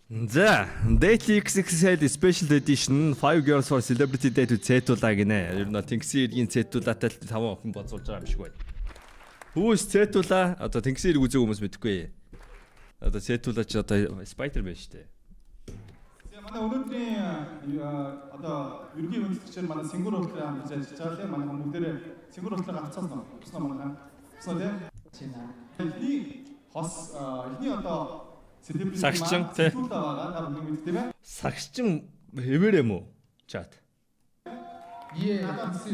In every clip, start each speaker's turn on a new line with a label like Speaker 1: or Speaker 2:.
Speaker 1: За, Date XXL Special Edition 5 Girls for Celebrity Date with Zetula гинэ. Ер нь Тэнгисийн иргэн Zetulaтай 5 охин боцуулж байгаа юм шиг байна. Хүүс Zетula одоо Тэнгисийн ирэг үзег хүмүүс мэдэхгүй. Одоо Zetula ч одоо Spider-Man шүү дээ.
Speaker 2: манай өнөөдрийн одоо ерөнхий үндэслэгчээр манай Сингур уртлаа хийж ажиллаж байгаа тийм манай бүгдээрээ Сингур уртлаа авцсан туснаа манай туснаа тийм эхний хос эхний одоо
Speaker 1: Сагчин тий. Сагчин хэвээр юм уу? Чат.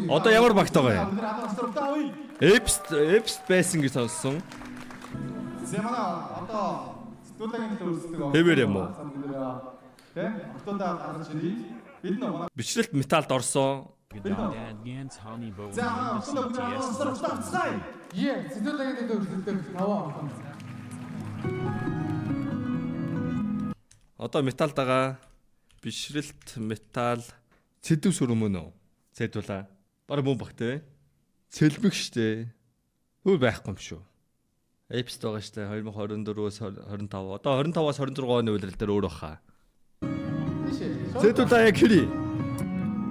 Speaker 1: Одоо ямар багт байгаа юм? Эпс байсан гэж сонссон.
Speaker 2: Зэмана одоо студентын төлөвлөсөн.
Speaker 1: Хэвээр юм уу?
Speaker 2: Тэ? Автодаа гаргаж ирээ. Бид нөө
Speaker 1: Бичлэлт металд орсон.
Speaker 2: За автодаа гаргаж
Speaker 3: Е, студентын төлөвлөсөн таваа.
Speaker 1: Одоо металд байгаа бишрэлт метал цэдв сүр мөн үү? Зэтула. Бараг мөн багтай. Цэлбэг штэ. Юу байхгүй юм шүү. Эпс байгаа штэ 2024-өөс 25. Одоо 25-аас 26 оны үеэр дээр өөр баха. Зэтула яг хэри.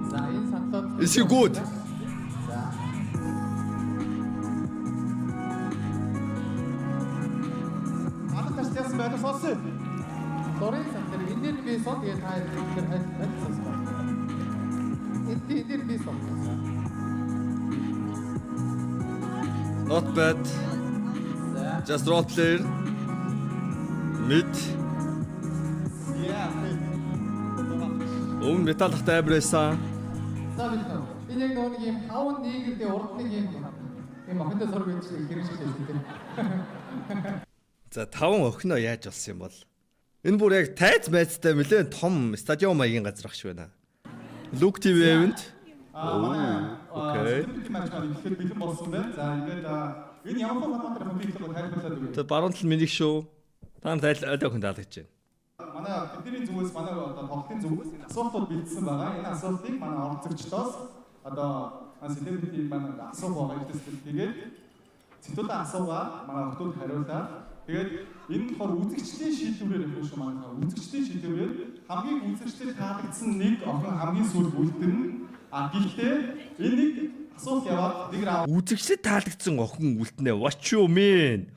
Speaker 3: За энэ саналууд
Speaker 1: Is you good?
Speaker 2: Атаас яасан байгаад сонсоо.
Speaker 3: Дорын саналаар энээр би сон тэгээ та энэ хайцсан. Энээр би сон.
Speaker 1: Not bad. Just role player. Mid. Өвн метал хата абрээсэн.
Speaker 3: За бид нөө. Энэ яг нэг юм хавн нийгэрдээ урд нэг юм охиндоо сорг гэж хэрэг шиг хэлдэг.
Speaker 1: За 5 охиноо яаж болсон юм бол? Энэ бүр яг тайз майцтай нэлээд том стадиум маягийн газар ах шиг байна. Look TV event. Окей.
Speaker 2: Ихэд бэлэн болсон байна. За ингээд энэ ямар форматаар компьютер тайлбарлаад өгье.
Speaker 1: Тэр баруун тал миний шоу. Та нарт аль охин таалагдж байна.
Speaker 2: Манай бидний зүгээс манай одоо тоглолтын зүгээс энэ асуултууд бэлдсэн байгаа. Энэ асуултыг манай оролцогчдоос одоо селебрити манай асуух байгаа гэдэг тэгээд цэтүүдээ асуугаа манай хотод хариулаад тэгээд энэ болохоор үзэгчдийн шийдвэрээр явах шүү манай үзэгчдийн шийдвэрээр хамгийн үзэгчдэд таалагдсан нэг охин хамгийн сүүлд үлдэнэ. Гэхдээ энэ нэг асуулт яваад нэг раунд
Speaker 1: Үзэгчдэд таалагдсан охин үлднэ. What you mean?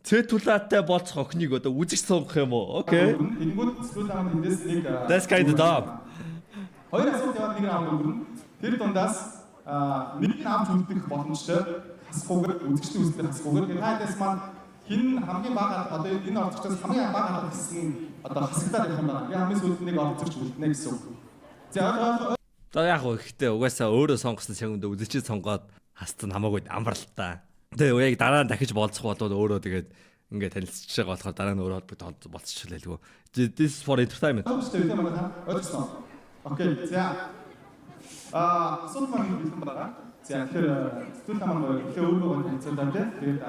Speaker 1: Цэтулаатай болцох охиныг одоо үзэгч сонгох юм уу? Окей.
Speaker 2: Тэнгүүд эсвэл эндээс нэг
Speaker 1: That's kind of dumb.
Speaker 2: хоёр асуулт яваад нэг раунд өнгөрнө. Тэр дундаас нэг авч үлдэх боломжтой хасгүйгээр үзэгчдийн үзэлээр хасгүйгээр тэгээд хайдас маань хин хамгийн бага одоо энэ орцогчоос хамгийн бага хасгсан одоо хасагдаад явах юм байна. Яг хамгийн сүүлд нэг орцогч үлднэ гэсэн үг. За
Speaker 1: За яг гоо ихтэй угаасаа өөрөө сонгосон шагнад үзэгчд сонгоод хастан хамаагүй амар л та. Тэгээ яг дараа нь дахиж болцох болоод өөрөө тэгээд ингээд танилцж байгаа болохоор дараа нь өөрөө холбогд болцчихлаа лгүй. This is for entertainment.
Speaker 2: Окей. За асуулт маань бэлэн байгаа. За тэгэхээр студент маань ихээ өөрөө танилцуулаад тэгээд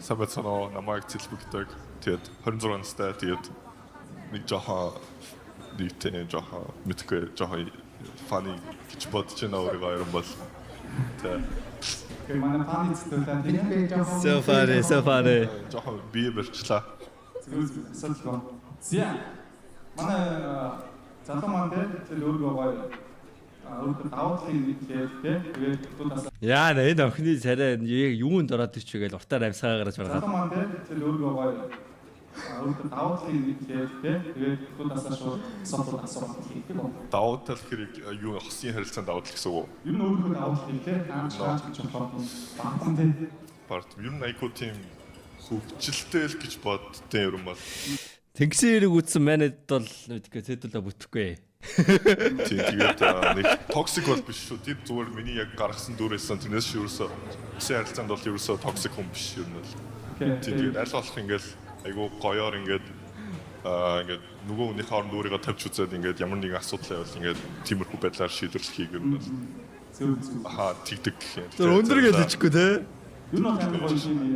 Speaker 4: Сабацано намайг цэлбэгдэг. Тэгээд 26 настай. Тэгээд нэг жоохон нийтээ жоохон мэдгүй жоохон фаны гэж бодож байна өөрийгөө юм бол.
Speaker 2: тэгээд манай фаны студент
Speaker 1: So funny.
Speaker 4: Жоохон бие барьчлаа.
Speaker 2: зөв асуулт гоо. За манай залуу маань тэр өөрөө гоё өөрөөр даваатлын тэгээд тудаас
Speaker 1: Яа энэ охины царай юунд ороод ич вэ гэж уртаар амьсгаа гараж байгаа.
Speaker 2: залуу маань тэр өөрөө гоё өөрөөр даваатлын тэгээд тудаас шууд асуулт асуух хэрэгтэй байна.
Speaker 4: Давуу тал хэрэг юу хосын харилцаанд давуу тал гэсэн үг.
Speaker 2: Ер нь өөрөө даваатлын ааж гэж бодсон. Багтан тийм
Speaker 4: Барт ер нь айку тим хөвгчлөлтэй л гэж боддیں۔ Ер нь бол
Speaker 1: Тэнгисийн хэрэг үтсэн манайд бол мэдгүй зэдүүлээ бүтэхгүй.
Speaker 4: тэгээд нэг токсик бол биш шүү. Тэр зүгээр миний яг гаргасан дүрээсэн тэрнээс шүү ерөөсөө хосын харилцаанд бол ерөөсөө токсик хүн биш ер нь бол. Тэгээд аль болох ингээл айгу гоёор ингээд нөгөө хүний хооронд өөрийгөө тавьж үзээд ингээд ямар нэгэн асуудал байвал ингээд тиймэрхүү байдлаар шийдвэрлэхийг юм бол тэгдэг гэх юм.
Speaker 1: Тэр өндөр гэж хэлчихгүй те.
Speaker 2: Юу нэг амар гоё юм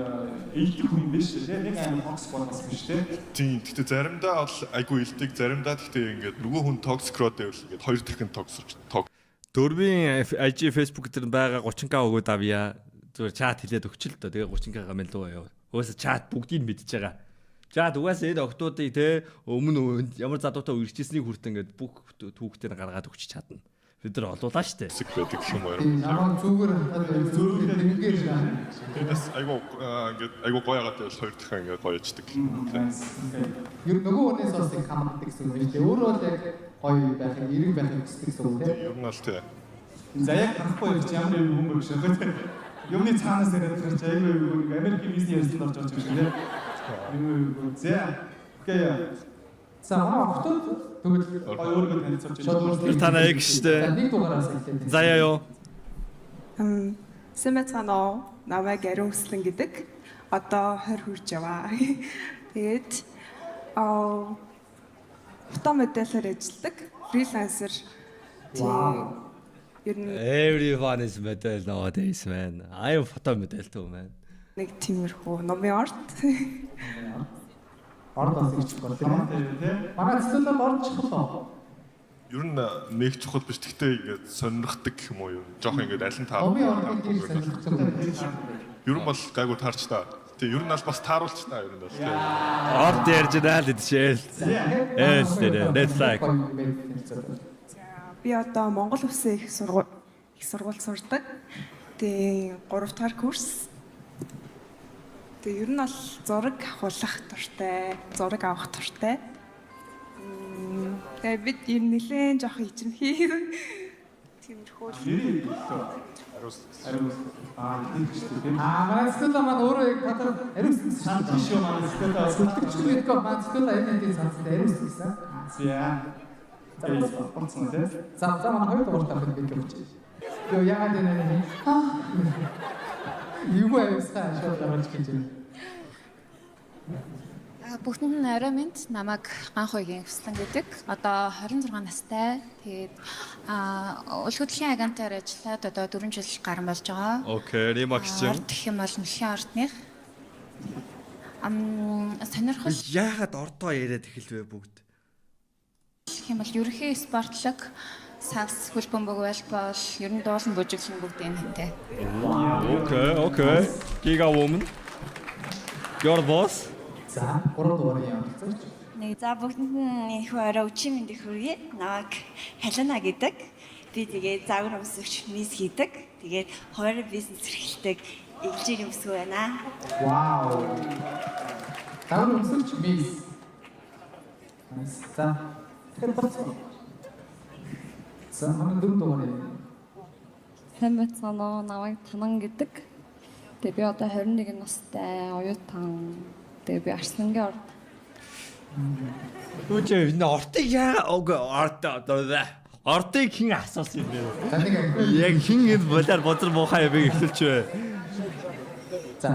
Speaker 2: ийдэг хүн биш үү? Нэг амар токсик болоос биш үү?
Speaker 4: Тийм. Гэхдээ заримдаа бол айгүй илдэг, заримдаа гэхдээ ингээд нөгөө хүн токсик руу байвал ингээд хоёр дахин токсик.
Speaker 1: Дөрвийн IG Facebook дээр байгаа 30k өгөөд авъя. Зүгээр чат хэлээд өгчл тоо. Тэгээ 30k гамэл дуу яа. Угаасаа чат бүгдийг мэдж байгаа. За угаасаа энэ октоодыг те өмнө ямар залуутай үржижсэнийг хүртэн ингээд бүх түүхтээр гаргаад өгч чадна. Бид нар олуулаа штэ.
Speaker 4: хэсэг байдаг юм уу?
Speaker 3: Намаа зүгээр зүгээр нэггээр
Speaker 4: Тэрнээс айгуу гоё ягаад бол хоёр дахин ингээд гоё ячдаг.
Speaker 3: ер нөгөө хүнээс бас их хамаадаг гэсэн үг тийм. Өөрөө л яг гоё байх, эрэг байх гэсэн үг тийм.
Speaker 4: Ер нь бол тий.
Speaker 2: За яг харахгүй явж ямар юм хүн биш үү? Юмны цаанаас ирээд гарч аюу Америкийн бизнес ярьсан орж байгаа юм шиг нэ. Юу зэ. Окей.
Speaker 3: За манай октод тэгвэл
Speaker 2: Өөргөө танилцуулж
Speaker 1: Тэр танаа яг штэ.
Speaker 3: нэг дугаараас эхлэв.
Speaker 1: Заяа ёо.
Speaker 5: Сэмэцано намайг ариун хүслэн гэдэг. Одоо 20 хүрч яваа. Тэгээд фото модельээр ажилладаг. Фрилансер. Ер нь
Speaker 1: Everyone is model nowadays man. I am photo model too man.
Speaker 5: нэг тиймэрхүү номын орд.
Speaker 3: Ордоос ирчих гоо тийм. Манай цэцэлд орж чихлоо.
Speaker 4: Ер нь нэг чухал биш. Гэхдээ ингээд сонирхдаг юм уу юу? Жохоо ингээд аль нь
Speaker 3: Номын
Speaker 4: таарах.
Speaker 3: ордыг тийм сонирхолтой.
Speaker 4: Ер нь бол гайгүй таарч та. Тэг ер нь бол бас тааруулч та ер нь бол.
Speaker 1: Орд ярьж байна л дэшээл. That's like.
Speaker 5: Би одоо Монгол Улсын их сургууль сурдаг. Тэгээ 3 дахь курс. Тэгээ ер нь бол зураг авах туртай, зураг авах туртай. Тэгээ бид ер нь нэлээд жоох ичимхий. Тиймэрхүү.
Speaker 3: Манай цэцэлд маань өөрөө яг татар ариун
Speaker 2: шанд шүү манай сэтгэлээ.
Speaker 3: сүлтгч гэдэггүй маань цэцэлд энэ тийм цаацтай ариун гэсэн.
Speaker 2: За. Орцсон тийм.
Speaker 3: За манай хоёр дугаартай бид гэж. Юу яагаад энэ юу байсаа шууд гарч гэж байна.
Speaker 6: Бүгдэнд нь орой минь намайг анх үеийн хүслэн гэдэг. Одоо 26 настай. Тэгээд уул хөдөлгөөний агентаар ажиллаад одоо 4 жил гарсан болж байгаа.
Speaker 1: Окей, ремаксчин.
Speaker 6: Орд гэх юм бол нөхөн ордных. Сонирхол
Speaker 1: Яагаад ордоо яриад эхэлвэ бүгд?
Speaker 6: гэх юм бол ерөнхий спортлог, сакс, хөлбөмбөг, волейбол, ер нь дуулан бүжиглэн бүгд энэ хэнтэй.
Speaker 1: Okay. Giga woman. Your boss.
Speaker 3: За 3 дугаарыг явуулчих.
Speaker 7: Нэг за бүгдэнд нь их орой өчим мэндийг хүргэе. Намайг Халина гэдэг. Би тэгээд загвар өмсөгч мис хийдэг. Тэгээд хоёр бизнес эрхэлдэг элжир өмсгөө байна.
Speaker 3: Вау. Таван өмсөлч мис. За. Тэгэхээр болцгоо. За манай 4 дугаарыг.
Speaker 8: Сэмэцано намайг Танан гэдэг. Тэгээ би одоо 21 настай, оюутан. Тэгээ би Арслангийн орд.
Speaker 1: Үгүй энэ ордыг ордыг хэн асуусан юм бэ?
Speaker 3: Таныг
Speaker 1: Яг хэн энэ болоор бозар муухай юм эхлүүлч вэ?
Speaker 3: за.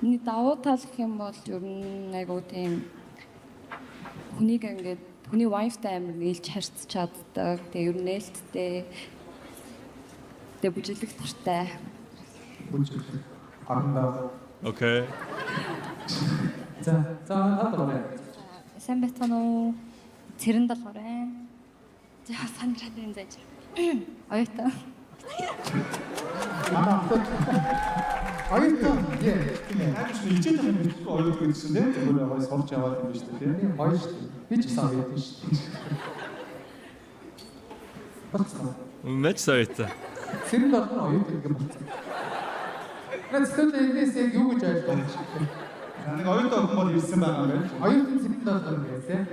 Speaker 8: Ни давуу тал гэх юм бол ер нь айгуу тийм хүнийг ингээд хүний wifi-тай амар нийлж харьцаж чаддаг. Тэгээ ер нь нээлттэй. Тэгээ бүжиглэх тартай.
Speaker 1: Окей.
Speaker 3: За хатгаа.
Speaker 8: Сэмэцано цэрэн долоорой. За сандрын зайж. Оюутан.
Speaker 3: Оюутан.
Speaker 2: Яаж ч ичээд юм биш үү? Оюут гэсэн тийм. Зүгээр гоё сурч яваад юм биш үү тийм.
Speaker 3: Гоё шүү дээ. Би ч сайн байдаг шүү дээ. Болцгоо.
Speaker 1: Мэч сойта.
Speaker 3: Цэрэн долоо оюутан гэх юм болцгоо. Нэцтэй энэс яг юу гэж ойлгох юм бэ?
Speaker 2: Нэг оюутан хүн бол ирсэн байгаа юм байна.
Speaker 3: Оюутан цэрэн долоо гэсэн.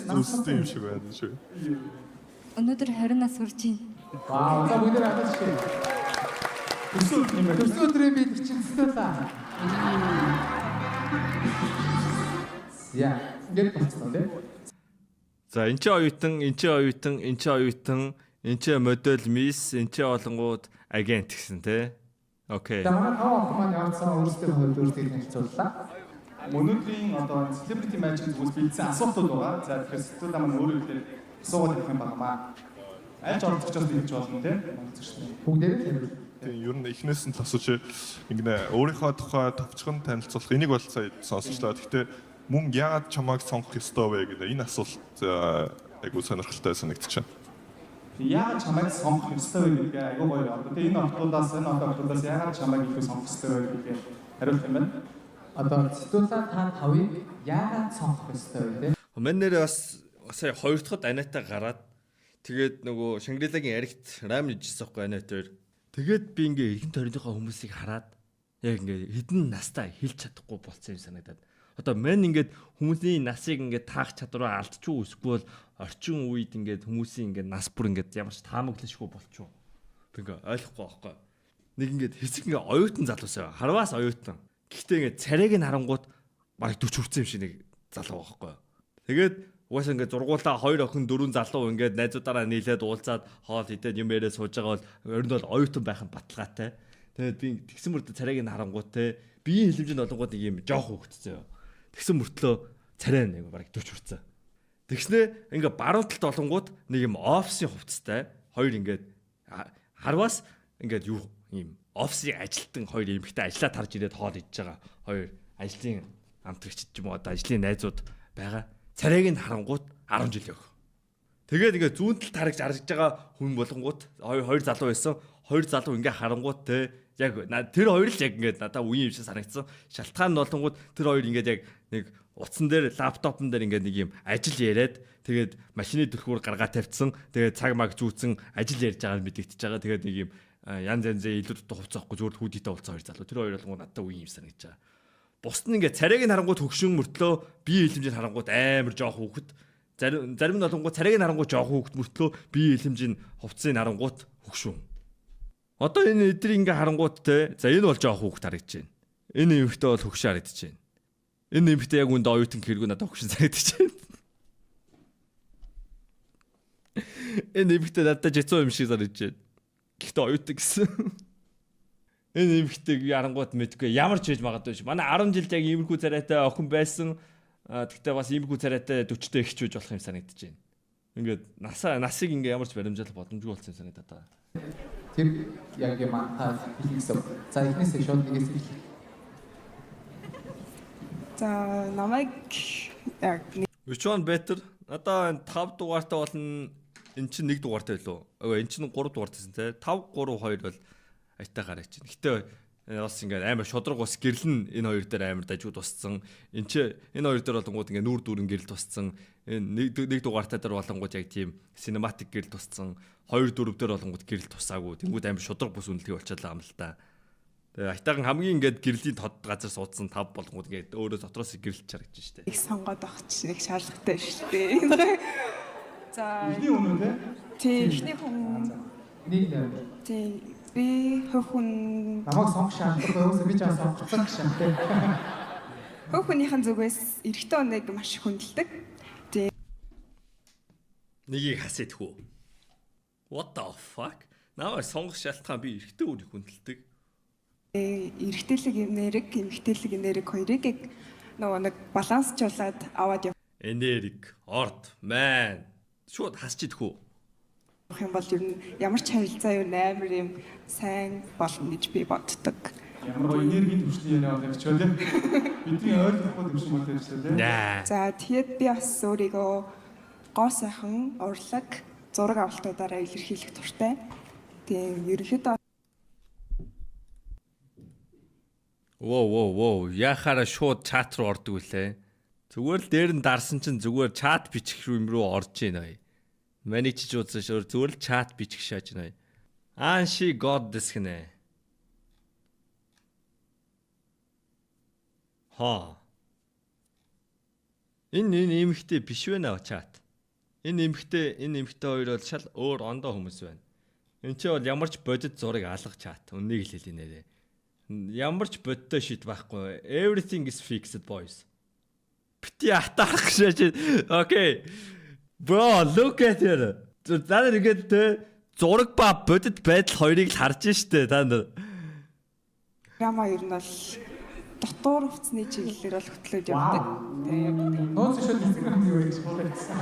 Speaker 4: Зүстэй юм шиг байна шүү.
Speaker 8: Өнөөдөр 20 нас хүрч байна.
Speaker 3: Вау, за бүгд радаж шүү. Өсөөдрөө би 40 та. Яа, гээд болцсон тийм.
Speaker 1: За энэ ч оюутан, энэ ч модель мисс, энэ ч олонгууд агент гэсэн тий. Окей.
Speaker 3: За манай тав охин маань явуулсан өөрсдөө өөрсдийг хэлцүүллээ.
Speaker 2: Өнөөдрийн одоо celebrity match-ийн зүгээс бэлдсэн асуултууд байгаа. За тэгэхээр сэтгэл маань өөрөө ихтэй асуулт их юм байна. Аль ч оролцогчоос бийж болно тийм.
Speaker 3: Бүгдээр л юм.
Speaker 4: Тийм ер нь эхнээс нь л асууж ингэнэ өөрийнхөө тухай товчхон танилцуулах энийг бол сая сонсчлаа. Гэхдээ мөн яагаад чамайг сонгох ёстой вэ гэдэг энэ асуулт айгуу сонирхолтой санагдчихэв.
Speaker 2: Яагаад чамайг сонгох ёстой вэ гэдгээ айгүй гоё. Одоо тэгээ энэ октоудаас яагаад чамайг илүү сонгох ёстой вэ гэдгээ хариулт юм байна.
Speaker 3: Одоо Цэтулаа та тавыг яагаад сонгох ёстой вэ те?
Speaker 1: Манай нэр бас сая хоёр дахь Анита гараад тэгээд нөгөө Шангрилагийн аригт рамен ижсэн байхгүй Анитаар. Тэгээд би ингээ эргэн тойрныхоо хүмүүсийг хараад яг ингээ хідэн настай хэлж чадахгүй болцсон юм санагдаад. Одоо мен ингээд хүмүүсийн насыг ингээд таах чадвараа алдчихгүй эсвэл орчин үед ингээд хүмүүсийн ингээд нас бүр ингээд ямар ч таамаглашгүй болчихоо. Би ингээ ойлгохгүй байхгүй. Нэг ингээд хэсэг ингээ оюутан залуусаа харваас оюутан. Гэхдээ ингээ царайг нь харангууд баг 40 хүрсэн юм шиг нэг залуу байхгүй. Тэгээд угаасаа ингээ зургуулаа 2 охин 4 залуу ингээд найзуудаараа нийлээд уулзаад хоол идээд юм яриа сууж байгаа бол ер нь бол оюутан байх нь баталгаатай. Тэгээд би тэгсэн мөртөө царайг нь харангууд те биеийн хилэмжинд олонгууд нэг юм жоох хөвгтцээ. Тэгсэн мөртлөө царай нэг баг 40 хүрсэн. Тэгснэ ингээ баруун талд олонгууд нэг юм офисын хувцастай хоёр ингээд харваас ингээд юу юм офисын ажилтан хоёр эмэгтэй ажиллаа тарж ирээд хоол идж байгаа хоёр ажлын амтрагч ч юм уу одоо ажлын найзууд байгаа. Царайг нь харангууд 10 жил өгөх. Тэгээд ингээ зүүн талд харагч харж байгаа хүн болонгууд хоёр залуу байсан. Хоёр залуу ингээ харангууд те яг тэр хоёр л яг ингээд надад үеийн юм шиг санагдсан. Шалтгаан нь болонгууд тэр хоёр ингээд яг нэг утсан дээр лаптопн дээр ингээд нэг юм ажил яриад тэгээд машины түлхүүр гаргаа тавьчихсан. Тэгээд цаг маг зүүцэн ажил ярьж байгааг мэдэгдэж байгаа. Тэгээд нэг юм янз янзын илүү дутуу хувцаахгүй зүгээр хүүдийтэй уулзсан хоёр залуу. Тэр хоёр болгоо надад үеийн юм санагдаж байгаа. Бусд нь ингээд царайг нь харангууд хөгшин мөртлөө бие хилэмжийг харангууд амар жоох хүүхэд. Зарим нь болгоо царайг нь харангууд жоох хүүхэд мөртлөө бие хилэмжийн хувцсыг харангууд хөгшин. Одоо энэ эдрийг ингээ харангууд те за энэ бол жоох хүүхэд харагдаж байна. Энэ эмэгтэй бол хөгшин харагдаж байна. Энэ эмэгтэй яг үндэ оюутан хэрэг надад хөгшин санагдаж байна. Энэ эмэгтэй надад жицүү юм шиг санагдаж байна. Гэхдээ оюутан гэсэн. Энэ эмэгтэйг харангууд мэдгүй ямар ч хийж магадгүй ш. Манай 10 жилд яг иймэрхүү царайтай охин байсан. Тэгтээ бас иймэрхүү царайтай 40-тэй ихч үж болох юм санагдаж байна. Ингээд насыг ингээ ямар ч баримжаал боломжгүй болсон юм санагдаад байгаа.
Speaker 3: Тэр яг юм аа хэлсэн. За эхнээсээ шууд нэгээс хэл.
Speaker 5: За намайг яг
Speaker 1: Which one better? Одоо 5 дугаартай болно. Эн чинь 1 дугаартай байлоо. Эн чинь 3 дугаартай те. 5 3 2 бол айтаа гараач чинь. Гэтэ бас ингээд амар шодрог бас гэрлэн энэ хоёр дээр амар дажгүй тусцсан. Энэ хоёр дээр болонгууд ингээд нүүр дүүрэн гэрэл тусцсан. Энэ 1 дугаартай дээр болонгууд яг тийм cinematic гэрэл тусцсан. 2 4 дээр болонгууд гэрэл тусаагүй. Тэнгүүд амар шодрог бус үнэлгээ болчихлаа юм л та. Тэгээ айтаахан хамгийн ингээд гэрлийн тод газар суудсан 5 болгонгууд ингээд өөрөө дотроос гэрэлж харагдаж штэ.
Speaker 5: их сонгоод авах чинь их шаардлагатай шүү дээ. За
Speaker 2: Эхний өмнө
Speaker 5: тийм ихний хүн
Speaker 3: Нэг
Speaker 5: тийм би хөхүн
Speaker 3: намайг сонгох шаардлагагүй өөөсөө би ч бас сонгоцсон гэж байна.
Speaker 5: хөхүнийхэн зүгээс эрэгтэй хүнийг маш их хүндэлдэг.
Speaker 1: Нэгийг хасээд хүү. What the fuck? Намайг сонгох шалтгаан би эрэгтэй хүнийг хүндэлдэг.
Speaker 5: Эрэгтэйлэг эмэгтэйлэг энерги хоёрыг нөгөө нэг балансчлаад аваад явах
Speaker 1: Энерги, орд, ман. Шууд хасчихэд хүү.
Speaker 5: юм бол ер нь ямар ч харилцаа юу амар юм сайн болно гэж би боддог.
Speaker 2: ямар гоё энергийн төвчний яриа боловч тийм. Бидний ойлгохгүй төвч мөн тийм шүү дээ.
Speaker 5: За тэгээд би бас өөрийгөө гоо сайхан урлаг зураг авалтуудаараа илэрхийлэх дуртай. Тийм ерөнхийдөө
Speaker 1: Воу. Яхаараа шууд чат руу ордог үлээ. Зүгээр л дээр нь дарсан чинь зүгээр чат бичих рүү орж ийн. Маний ч үзсэн шүү зүгээр л чат бичих шааж байна. Анши god дэсгэнэ. Энэ эмэгтэй биш байна чат. Энэ эмэгтэй хоёр бол шал өөр ондоо хүмүүс байна. Энд чи бол ямар ч бодит зураг алгах чат. Үннийг л хэлээ нэрээ. Ямар ч бодтой шит байхгүй. Everything is fixed boys. Бити атаарах шааж. Okay. Bro, look at it. Та нар ингээд зураг ба бодит байдал хоёрыг л харж штэ та нар.
Speaker 5: драма ер нь бол дотор хувцсны чиглэлээр бол хөтлөөд явдаг. Тэгээд
Speaker 3: Нууц шууд Instagram-ийн юу гэж бодсон.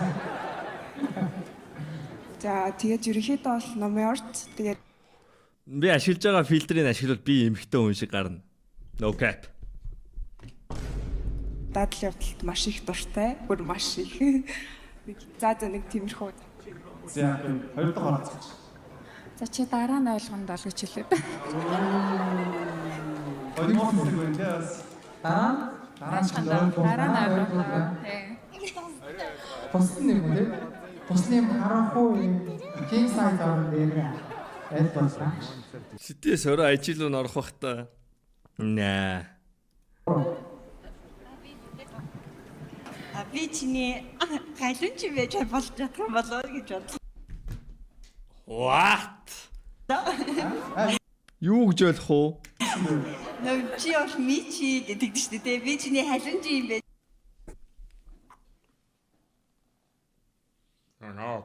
Speaker 5: за тэгээд ерөнхийдөө бол номерт тэгээд
Speaker 1: Би ашиглаж байгаа фильтрийг ашиглавал би эмхтэй хүн шиг гарна. No cap.
Speaker 5: дадал явдалд маш их дуртай. Бүр маш их. За нэг тиймэрхүү.
Speaker 2: За хоёр дахь оролцогч.
Speaker 6: За чи дараа нь ойлгоно бол гэж хэлээд.
Speaker 2: Хоёр дахь хэлэг байна тийм.
Speaker 3: Дараа нь
Speaker 6: Дараа нь ойлгоно.
Speaker 3: Бусны юм үү? Бусны юм харахгүй юм. King size орон дээр айлтгуулсан.
Speaker 1: Сэтээс орой ажил руу орох бах та. Наа.
Speaker 7: Би чиний галын чи байж болж чадах юм болоо гэж бодлоо.
Speaker 1: What? Юу гэж ойлгох уу?
Speaker 7: Нөө чи бол мичи гэдэг шүү дээ. Би чиний халин чи юм бэ.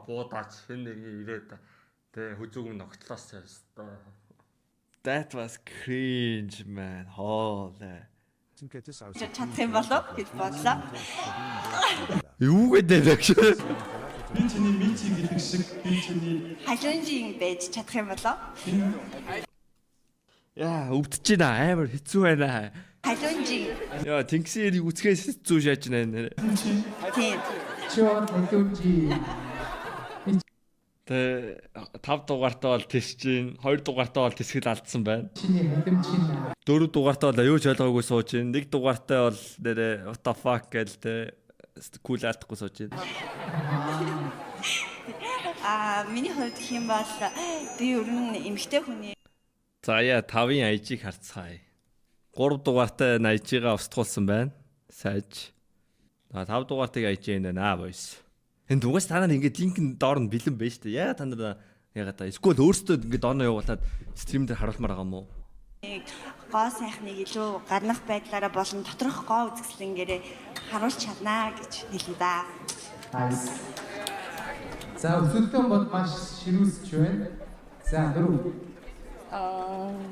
Speaker 1: Буудаач хэн нэг ирээд тэ хүзүүг ногтлоос ястаа. That was cringe man. Holy.
Speaker 7: Чадах юм болоо гэж бодлоо.
Speaker 1: Юу гэдэг вэ?
Speaker 2: Би чиний мичи гэдэг шиг би чиний
Speaker 7: Халин чи юм байж чадах юм болоо.
Speaker 1: Яа, өвдөж байна амар хэцүү байна.
Speaker 7: Халин чи.
Speaker 1: Яа, тэнгисийн үзгээс хэцүү шааж байна.
Speaker 7: Тийм.
Speaker 3: Чи бол хэлүүжи.
Speaker 1: Тэ 5 дугаартаа бол тисч чинь, 2 дугаартаа бол тэсгэл алдсан байна.
Speaker 3: Чиний хэлэм чинь
Speaker 1: 4 дугаартаа бол юу ч ойлгоогүй сууж байна. 1 дугаартаа бол нэрэ what the fuck гэл тэ кул алдахгүй сууж байна.
Speaker 7: Миний хувьд гэх юм бол би ер нь эмэгтэй хүний
Speaker 1: За яа 5-ын IG-г харцгаая. 3 дугаартай IG-га устгуулсан байна. Сайж. 5 дугаартыг IG нэ boys. Энэ дугаас та нар ингээд линк доор нь бэлэн байна шүү дээ. Яа та нар ягаад та эсвэл өөрсдөө ингээд дооноо явуулаад стрим дээр харуулмаар байгаа юм уу?
Speaker 7: гоо сайхныг илүү гарнах байдлаараа болон доторх гоо үзэсгэлэнгээрээ харуулж чаднаа гэж хэлнэ да.
Speaker 3: Nice. За өсөлтөн бол маш ширүүсч байна. За дөрөв.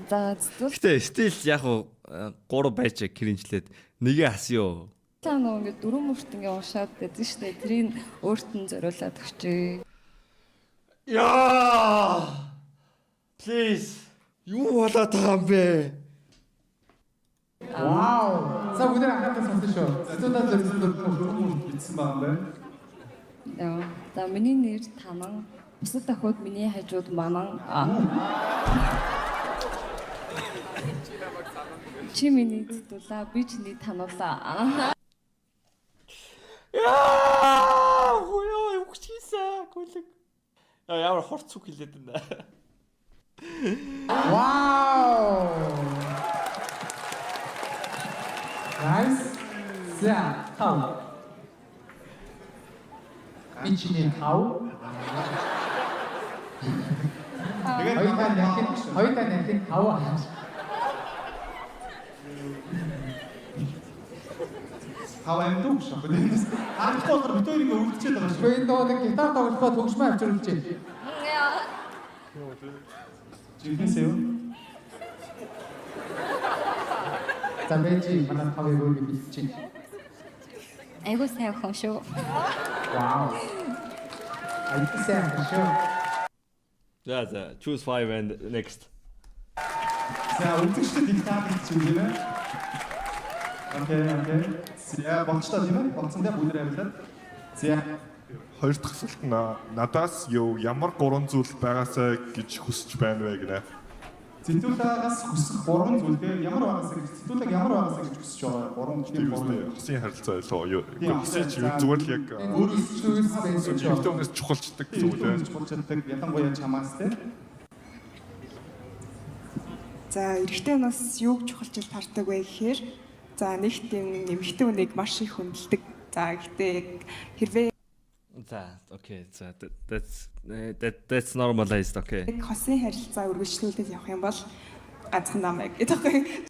Speaker 8: За зүйл
Speaker 1: Гэтэ стил яг 3 байж кринжлээд нэгэ хасё.
Speaker 8: та нөгөө ингээд дөрөв мөрт ингээд уншаад байдаг шүү дээ. Тэрийг өөрт нь зориулаад өгчээ.
Speaker 1: Яа! Please. Юу болоод байгаа юм бэ?
Speaker 3: Вау. За бүгд хамтдаа сонсож шүү. Зэтудаа зориулсан дөрөв
Speaker 2: бичсэн байгаа юм байна.
Speaker 8: Яа. За миний нэр Танан. Бусад охид миний хажууд Манан. Чи миний зэтүүлээ, би чиний тануулаа.
Speaker 1: Яа! Хөөе, үхчихсэн. Гүлэг. Ямар хорц үг хэлээд байна.
Speaker 3: Вау. Nice. За тав. Бичний тав. Хоёрдаа нэхин тав.
Speaker 2: Хав амдуу шүү дээ. Арахгүй болохоор бид хоёр ингэ өвдчихэд байгаа шүү.
Speaker 3: Энэ доо нэг гитар тоглоход хөгжмөө авчруулж байна.
Speaker 2: Жинхэнэ юу?
Speaker 3: За бэжи манай тавыг өөр бичиж.
Speaker 8: Айгуу сайн охин шүү.
Speaker 3: Вау. Айсан шүү.
Speaker 1: За, choose 5 and next.
Speaker 2: За үзэгчдэд диктат хийчих юм байна. Окей. За болцоо тийм ээ. Болцондоо бүгд авлаа. За
Speaker 4: Хоёр дахь асуулт нь надаас ямар 3 зүйл байгаасаа гэж хүсэж байна вэ гэнэ.
Speaker 2: зэтүүлээс хүсэх 3 зүйлээ ямар байгаасаа гэж зэтүүлэг ямар байгаасаа гэж хүсэж байгаа. 3 тийм 3.
Speaker 4: Хосын харилцаа илүү юу. Хосын чи зүгээр л яг
Speaker 3: Өөр зүйлс байсан ч
Speaker 4: эмэгтэйнээс чухалчдаг зүйл ээ.
Speaker 2: чухалчдаг ялангуяа чамаас те.
Speaker 5: За эрэгтэй нас юуг чухалчил тардаг вэ гэхээр за нэг тийм эмэгтэй хүнийг маш их хүндэлдэг. За гэхдээ хэрвээ
Speaker 1: За, okay. За, that's normalized, okay.
Speaker 5: хосын харилцаа үргэлжлүүлээд явах юм бол ганцхан намайг гэдэг.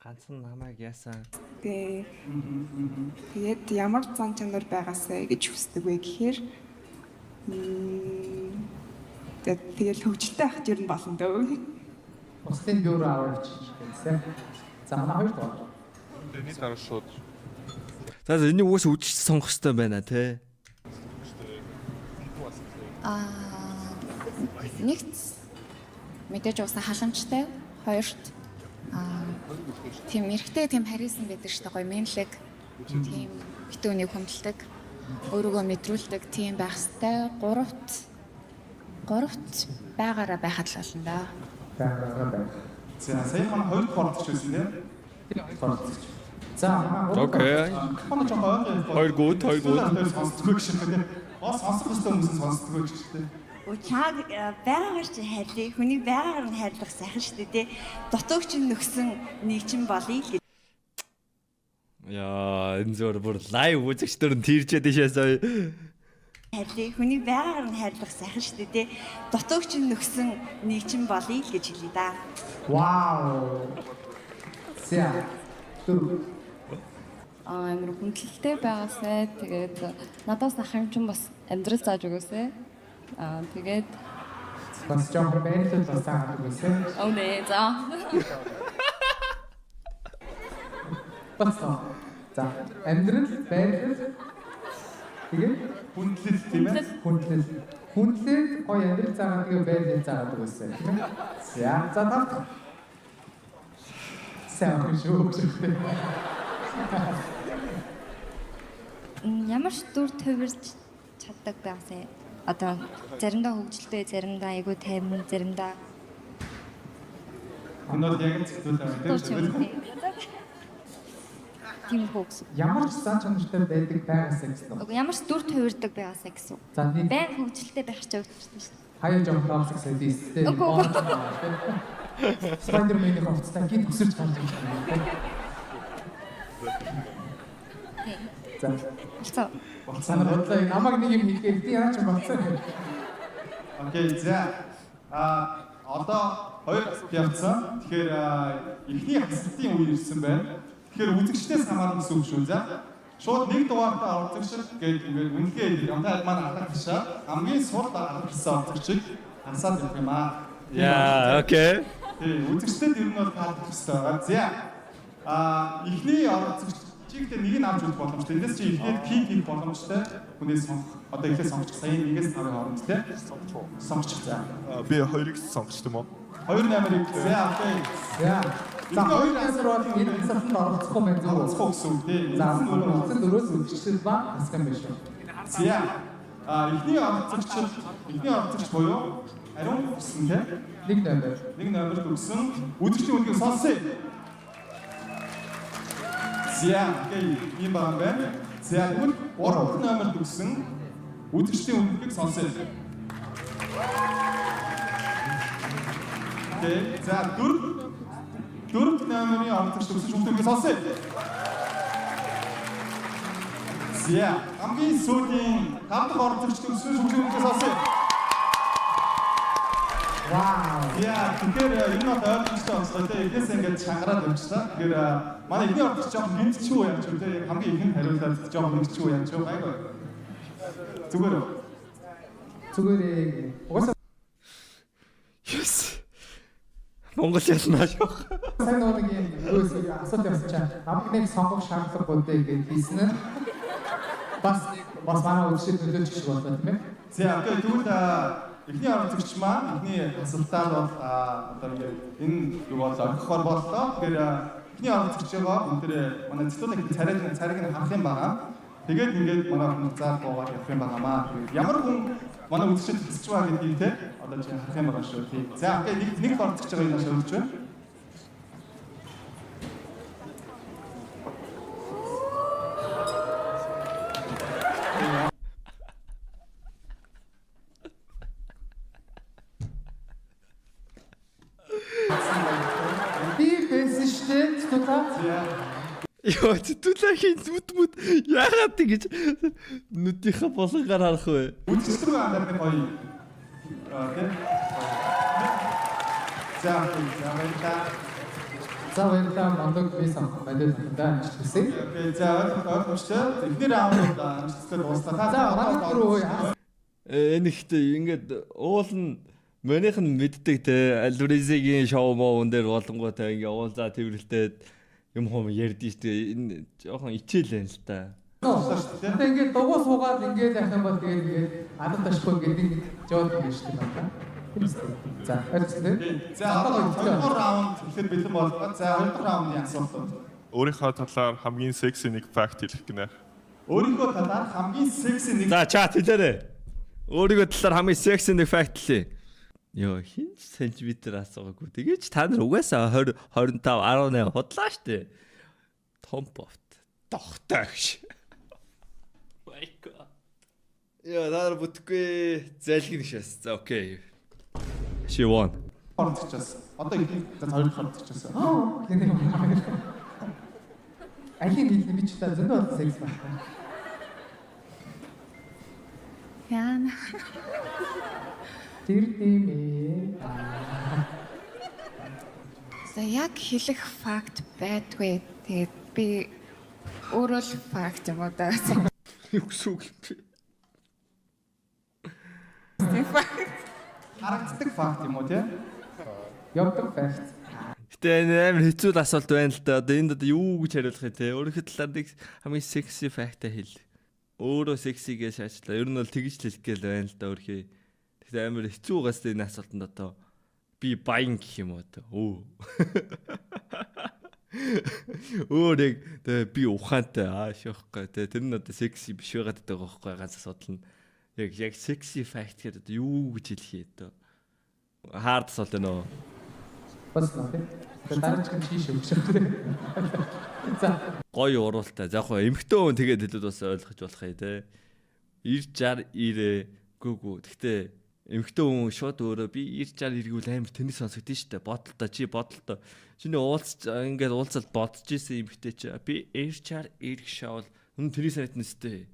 Speaker 1: Ганцхан намайг яасан.
Speaker 5: Тэгээд ямар зан чанар байгаасаа гэж хүсдэг вэ гэхээр тэгэл хөгжилтэй ахт ер нь болно дөө.
Speaker 3: Бусдын бюро аваач гэсэн. За манай хоёр доо.
Speaker 4: Тэний дараа шууд.
Speaker 1: За, энэ уус үжиж сонгох хэрэгтэй байна те.
Speaker 6: Нэгт мэдээж уусаа халамжтай, хоёрт тийм эрэгтэй тийм харьяасан байдаг шүү дээ, гоё мэнлэг, тийм битүүнийг хүндэлдэг, өөрийгөө мэдрүүлдэг тийм байх хэвээр, гуравт 3-т байгаараа байхад л болно да.
Speaker 3: Байгаагаа байх.
Speaker 2: За сая маань 2 дахь оролцогч байсан тийм. За
Speaker 1: Окей.
Speaker 2: манай жоо
Speaker 1: Хоёр гүд.
Speaker 2: сонсдгоо гэж байна. Сонсох хэвээр хүмүүс сонсдгоо гэж байна.
Speaker 7: Чаг байгаагаар чи хайрлаа. Хүний байгаагаар нь хайрлах сайхан шүү дээ. Дутууч нөхсөн нэг чинь болъё гэж.
Speaker 1: Яа, энэ зөвөр бүр лайв үзэгчдэр нь тийрчээд ишээ сая.
Speaker 7: Хайрлаа. Хүний байгаагаар нь хайрлах сайхан шүү дээ. Дутууч нөхсөн нэг чинь болъё гэж хэлээ да.
Speaker 3: Вау. Зя.
Speaker 8: Амар хүндлэлтэй байгаасай. Тэгээд надаас ахын ч бас амьдрал зааж өгөөсэй. Тэгээд
Speaker 3: бас жоохон баярлал бас таагаад үгүйсэ.
Speaker 8: Нэ за.
Speaker 3: Бас за амьдрал баярлал. Тэгээд
Speaker 2: Хүндлэл тийм ээ.
Speaker 3: хүндлэл гоё амьдрал заагаад тэгээ баярлал заагаад үгүйсэ. За тав. Сайн шүү.
Speaker 8: Ямар ч дүр төвөрж чаддаг байгаасай. Одоо заримдаа хөвгөлтэй, заримдаа айгүй тайван, заримдаа
Speaker 2: Өнөөдөр яг зөвлөлөө
Speaker 8: тийм хөөс.
Speaker 3: Ямар ч сан чанартай байдаг байгаасай гэсэн үг.
Speaker 8: Ямар ч дүр төвөрдөг байгаасай гэсэн.
Speaker 3: За нэг
Speaker 8: Байн хөвгөлтэй байх ч өгдөрсөн шүү дээ.
Speaker 3: хаяа жоох таамсаг сэдистэй. Спайдерменийн хувцастай гин төсөрч гарч ирсэн. За
Speaker 8: Болцоо.
Speaker 3: бодлоо намайг нэг юм хэлгээд би яаж болцоо.
Speaker 2: Окей, за. Одоо 2 явцсан. Тэгэхээр эхний хасалтын үе ирсэн байна. Тэгэхээр үзэгчдээс хамаарна гэсэн үг шүү. За. Шууд нэг дугаартаа оролцогч гээд ингээд үнэхээр ямтай маань алах ташаа хамгийн сурд алахсан оролцогчийг хасаад ирэх юм аа.
Speaker 1: Яа, окей.
Speaker 2: Үзэгчдэд ер нь бол таалагдах хэрэгтэй байгаа. За. Эхний оролцогчийг нэг нь авч үзэх боломжтой. Эндээс чи эхлээд хийх боломжтой. Хүнээс сонгох. Одоо эхлээд сонгочих. Сая 1-5 хооронд те. Сонгочих. За.
Speaker 4: Би хоёрыг сонгоч юм уу?
Speaker 2: 2 номерыг за окей.
Speaker 3: За хоёр асар бол энэ хасалтанд оролцох юм байна зүг.
Speaker 2: Оролцох гэсэн үг тийм.
Speaker 3: За үлцэн дөрөөс үлчсэн ба хасах юм байна шүү.
Speaker 2: За. Эхний оролцогч буюу ариун гэсэн тийм.
Speaker 3: Нэг номер.
Speaker 2: Нэг номер төгсөн үзэгчдийн үнэлгээг сонсъё. За, окей, ийм байгаа юм байна. За, тэгвэл 3 номер төгсөн үзэгчдийн үнэлгээг сонсъё. Окей, за 4 номерын оролцогч төгсөн үнэлгээг сонсъё. За, хамгийн сүүлийн 5 дахь оролцогч төгсөн үнэлгээг сонсъё.
Speaker 3: Вау.
Speaker 2: Яа, тэгэхээр энэ бол ойлгомжтой онцлог тийм. Эхнээс ингээд чангараад явчихсан. Тэгэхээр манай эхний оролцогч жоохон гинтчүү юм ч тийм. Хамгийн ихэнд хариулаад жоохон гинтчүү юм ч гайгүй. Зүгээр.
Speaker 3: Угаасаа
Speaker 1: Yes. Монгол ялнаа шүү.
Speaker 3: сайн нэг юм юус асуулт явуулсан чинь намайг нэг сонгох шаардлагагүй гэж хэлсэн нь бас манай үйлчлэл төлөөч шиг болоо тийм ээ.
Speaker 2: За, окей, тэгвэл эхний оролцогч маань эхний асуултаар бол одоо ингээд энэ юу бол орхихоор боллоо. Тэгэхээр эхний оролцогчоо өндөр манай цэцлэг царайг нь харах юм байна. Тэгээд ингээд манай хүн заа боваад явах юм байнамаа. Ямар хүн манай үзэгчд хэсэж байгаа гэдгийг те одоо чинь харах юм байгаа шүү. Тийм. За, окей, нэг оролцогч байгаа юм шавж байна.
Speaker 3: Би байсан шүү дээ. Цэцлэг.
Speaker 1: Йоо, тэтүүлэхийн зүтмүүд яагаад тэгэж нүдийнхээ болгогаар харах вэ?
Speaker 2: Үзэгчд рүү анхаарах нь гоё. Тийм. За,
Speaker 3: баярлалаа. Мондог би санах мэдээлэлтэй ажилласан.
Speaker 2: окей, за ойлгомжтой. Эхний раунд амжилттай дуусна.
Speaker 3: За манай руу
Speaker 1: Энэ ихтэй ингээд уул нь манийх нь мэддэг те Альварезигийн шоу моон дээр болонготой ингээ уулзаа тэрвэрлээд юм хом ярьдээ штэ энэ жоохон ичээл байна л та.
Speaker 3: одоо ингээд дугуй суугаад ингээд явах юм бол тэгээд ингээд адад ташгүй гэдэг жоод гэж шүү дээ. За баярлалаа.
Speaker 2: За одоо 2 раунд ихээр бэлэн болгоо. За 2 дахь раундын асуулт.
Speaker 4: Өөрийнхөө талаар хамгийн секси нэг факт хэлэх гинэ.
Speaker 2: Өөрийнхөө талаар хамгийн секси нэг
Speaker 1: За чат хэлээрэй. Өөрийгөө талаар хамгийн секси нэг факт лээ. Йоо хинч сантиметр асуугаагүй. Тэгээд ч та нар угаасаа 20 25 18 худлаа штэ. Том бовт. Тогтоогш. Вайка. Яа дараа бүтгүй зайлгын шээс. За окей. She won.
Speaker 2: орцчихсан. Одоо их за хоёр дахь орцчихсан.
Speaker 3: Алийн нийлний би ч та зөндөө бол секс байна.
Speaker 6: Яна.
Speaker 3: Тэр тийм ээ.
Speaker 6: За яг хэлэх факт байдгүй. Тэгээд би өөрөө л факт юм уу да.
Speaker 1: Юу гэсэн үг юм бэ?
Speaker 2: Харагддаг факт юм уу тий?
Speaker 3: Явдаг факт.
Speaker 1: Гэтэ амар хэцүү асуулт байна л да. Одоо энд одоо юу гэж хариулах юм те? Өөрийнхөө талаар нэг хамгийн секси факта хэл. Өөрөө сексигээ шаачлаа. Ер нь бол тэгж л хэлэх гээл байна л да өөрхий. Гэтэ амар хэцүү байгаас энэ асуултанд одоо би баян гэх юм уу одоо. Өөрийг би ухаантай аашихгүй те. Тэр нь одоо секси биш байгаад байгаа байхгүй ганц асуудал нь. Яг секси факт гэдэг одоо юу гэж хэлэх юм одоо. Хаард асуулт байна уу?
Speaker 3: Бас нэ. Дараагийн чиш өгшөө. За
Speaker 1: Гоё уруултай. За яг хоо эмхтэн хүн тэгээд хэлээд бас ойлгож болох юм те. 90 60 гүгүү. Гэхдээ эмхтэн хүн шууд өөрөө би 90 60 эргүүл амар тэнэг сонсогдсон шүү дээ. Бодолтой чи бодолтой. Чиний ингээд уулзалт бодож исэн эмхтэн чи би 90 60 эрг шаавал хүн тэнэг санагднастэй.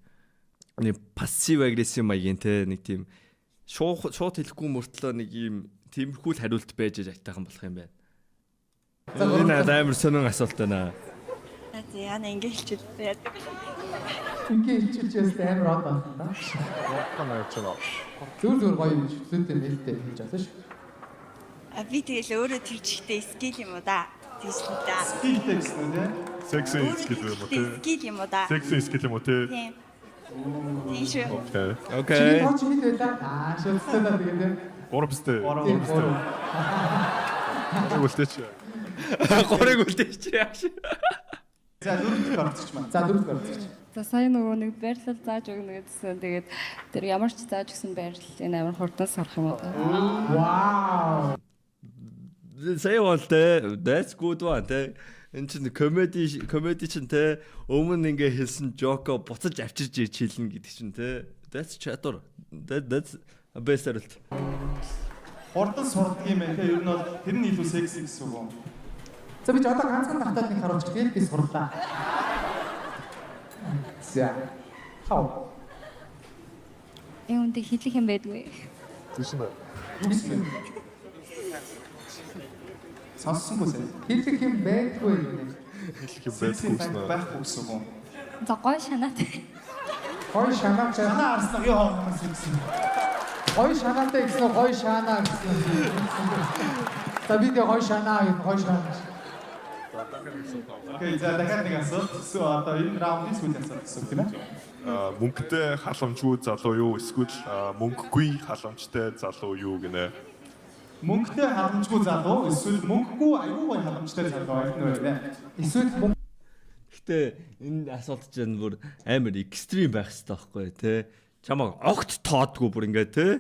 Speaker 1: Нэг пассив агрессив маягийн те нэг тийм шууд хэлэхгүй мөртлөө нэг юм тиймэрхүү л хариулт байж айтайхан болох юм байна. Энэ амар сонин асуулт байна.
Speaker 7: Яна ингэ хэлчихвээ.
Speaker 3: ингээ хэлчихээс амар од байна. Зүгээр гоё юм шиг зүйтэй нэлтэй хэлж байгаа шүү.
Speaker 7: Би тэгэл өөрөө тэр чихтэй скил юм уу да. Тийш л да.
Speaker 2: Скилтэй гэсэн үү тий?
Speaker 4: Секси скил юм уу те?
Speaker 7: Скил юм уу да.
Speaker 4: Секси скил юм уу те?
Speaker 7: Тийм. Тийш үү.
Speaker 1: Окей.
Speaker 3: Чи тооч хэд байлаа? Шүлцтэй даа тэгээд.
Speaker 4: Горомстэй.
Speaker 3: Тийм.
Speaker 4: Үлдээч.
Speaker 1: Горыг үлдээч яаш.
Speaker 2: За дөрөвдөг орцч маань.
Speaker 3: За дөрөв орцч.
Speaker 8: За сая нөгөө нэг байрлал зааж өгнө гэдсэн. Тэгээд тэр ямар ч зааж өгсөн байрлалын амар хурдан сарах юм уу?
Speaker 3: Вау.
Speaker 1: Say what that's good one те. Энд чинь comedy чинь те өмнө ингээ хэлсэн жоко буцаж авчирж ирж хэлнэ гэдэг чинь те. That's чадвар. That's a best result.
Speaker 2: Хурдан сурдаг юм байна те. Ер нь бол тэр нь илүү секси гэсэн үг.
Speaker 3: За би ч одоо ганцхан тахтаад нэг харуулж тэгээд би сурлаа. За. Хау.
Speaker 8: Энд хэлэх юм байдгүй.
Speaker 2: Сонссонгүй сая.
Speaker 3: Хэлэх юм байдгүй юм.
Speaker 4: Хэлэх юм
Speaker 2: Секси
Speaker 4: байдгүй
Speaker 2: байхгүй гэсэн үг.
Speaker 8: За гоё шанаатай.
Speaker 3: Гой шанаа чана.
Speaker 2: Санаа арснаг ёо хүмүүс секси.
Speaker 3: Гой шанаатай гэсэн гой шанаа гэсэн. За би гой шанаа юм гой шанаа.
Speaker 2: Окей, за дахиад нэг асуулт. Одоо энэ раундын сүүлийн асуулт гэсэн үг тийм ээ?
Speaker 4: мөнгөтэй халамжгүй залуу юу эсвэл мөнгөгүй халамжтай залуу юу гинэ?
Speaker 2: Мөнгөтэй халамжгүй залуу эсвэл мөнгөгүй аюу гой халамжтай залуу байх нь вэ?
Speaker 3: Эсвэл мөнгө
Speaker 1: Гэтэ энэ асуулт чинь бүр амар экстрим байх хэрэгтэй байхгүй тий. Чамаг огт тоодгүй бүр ингээд тий.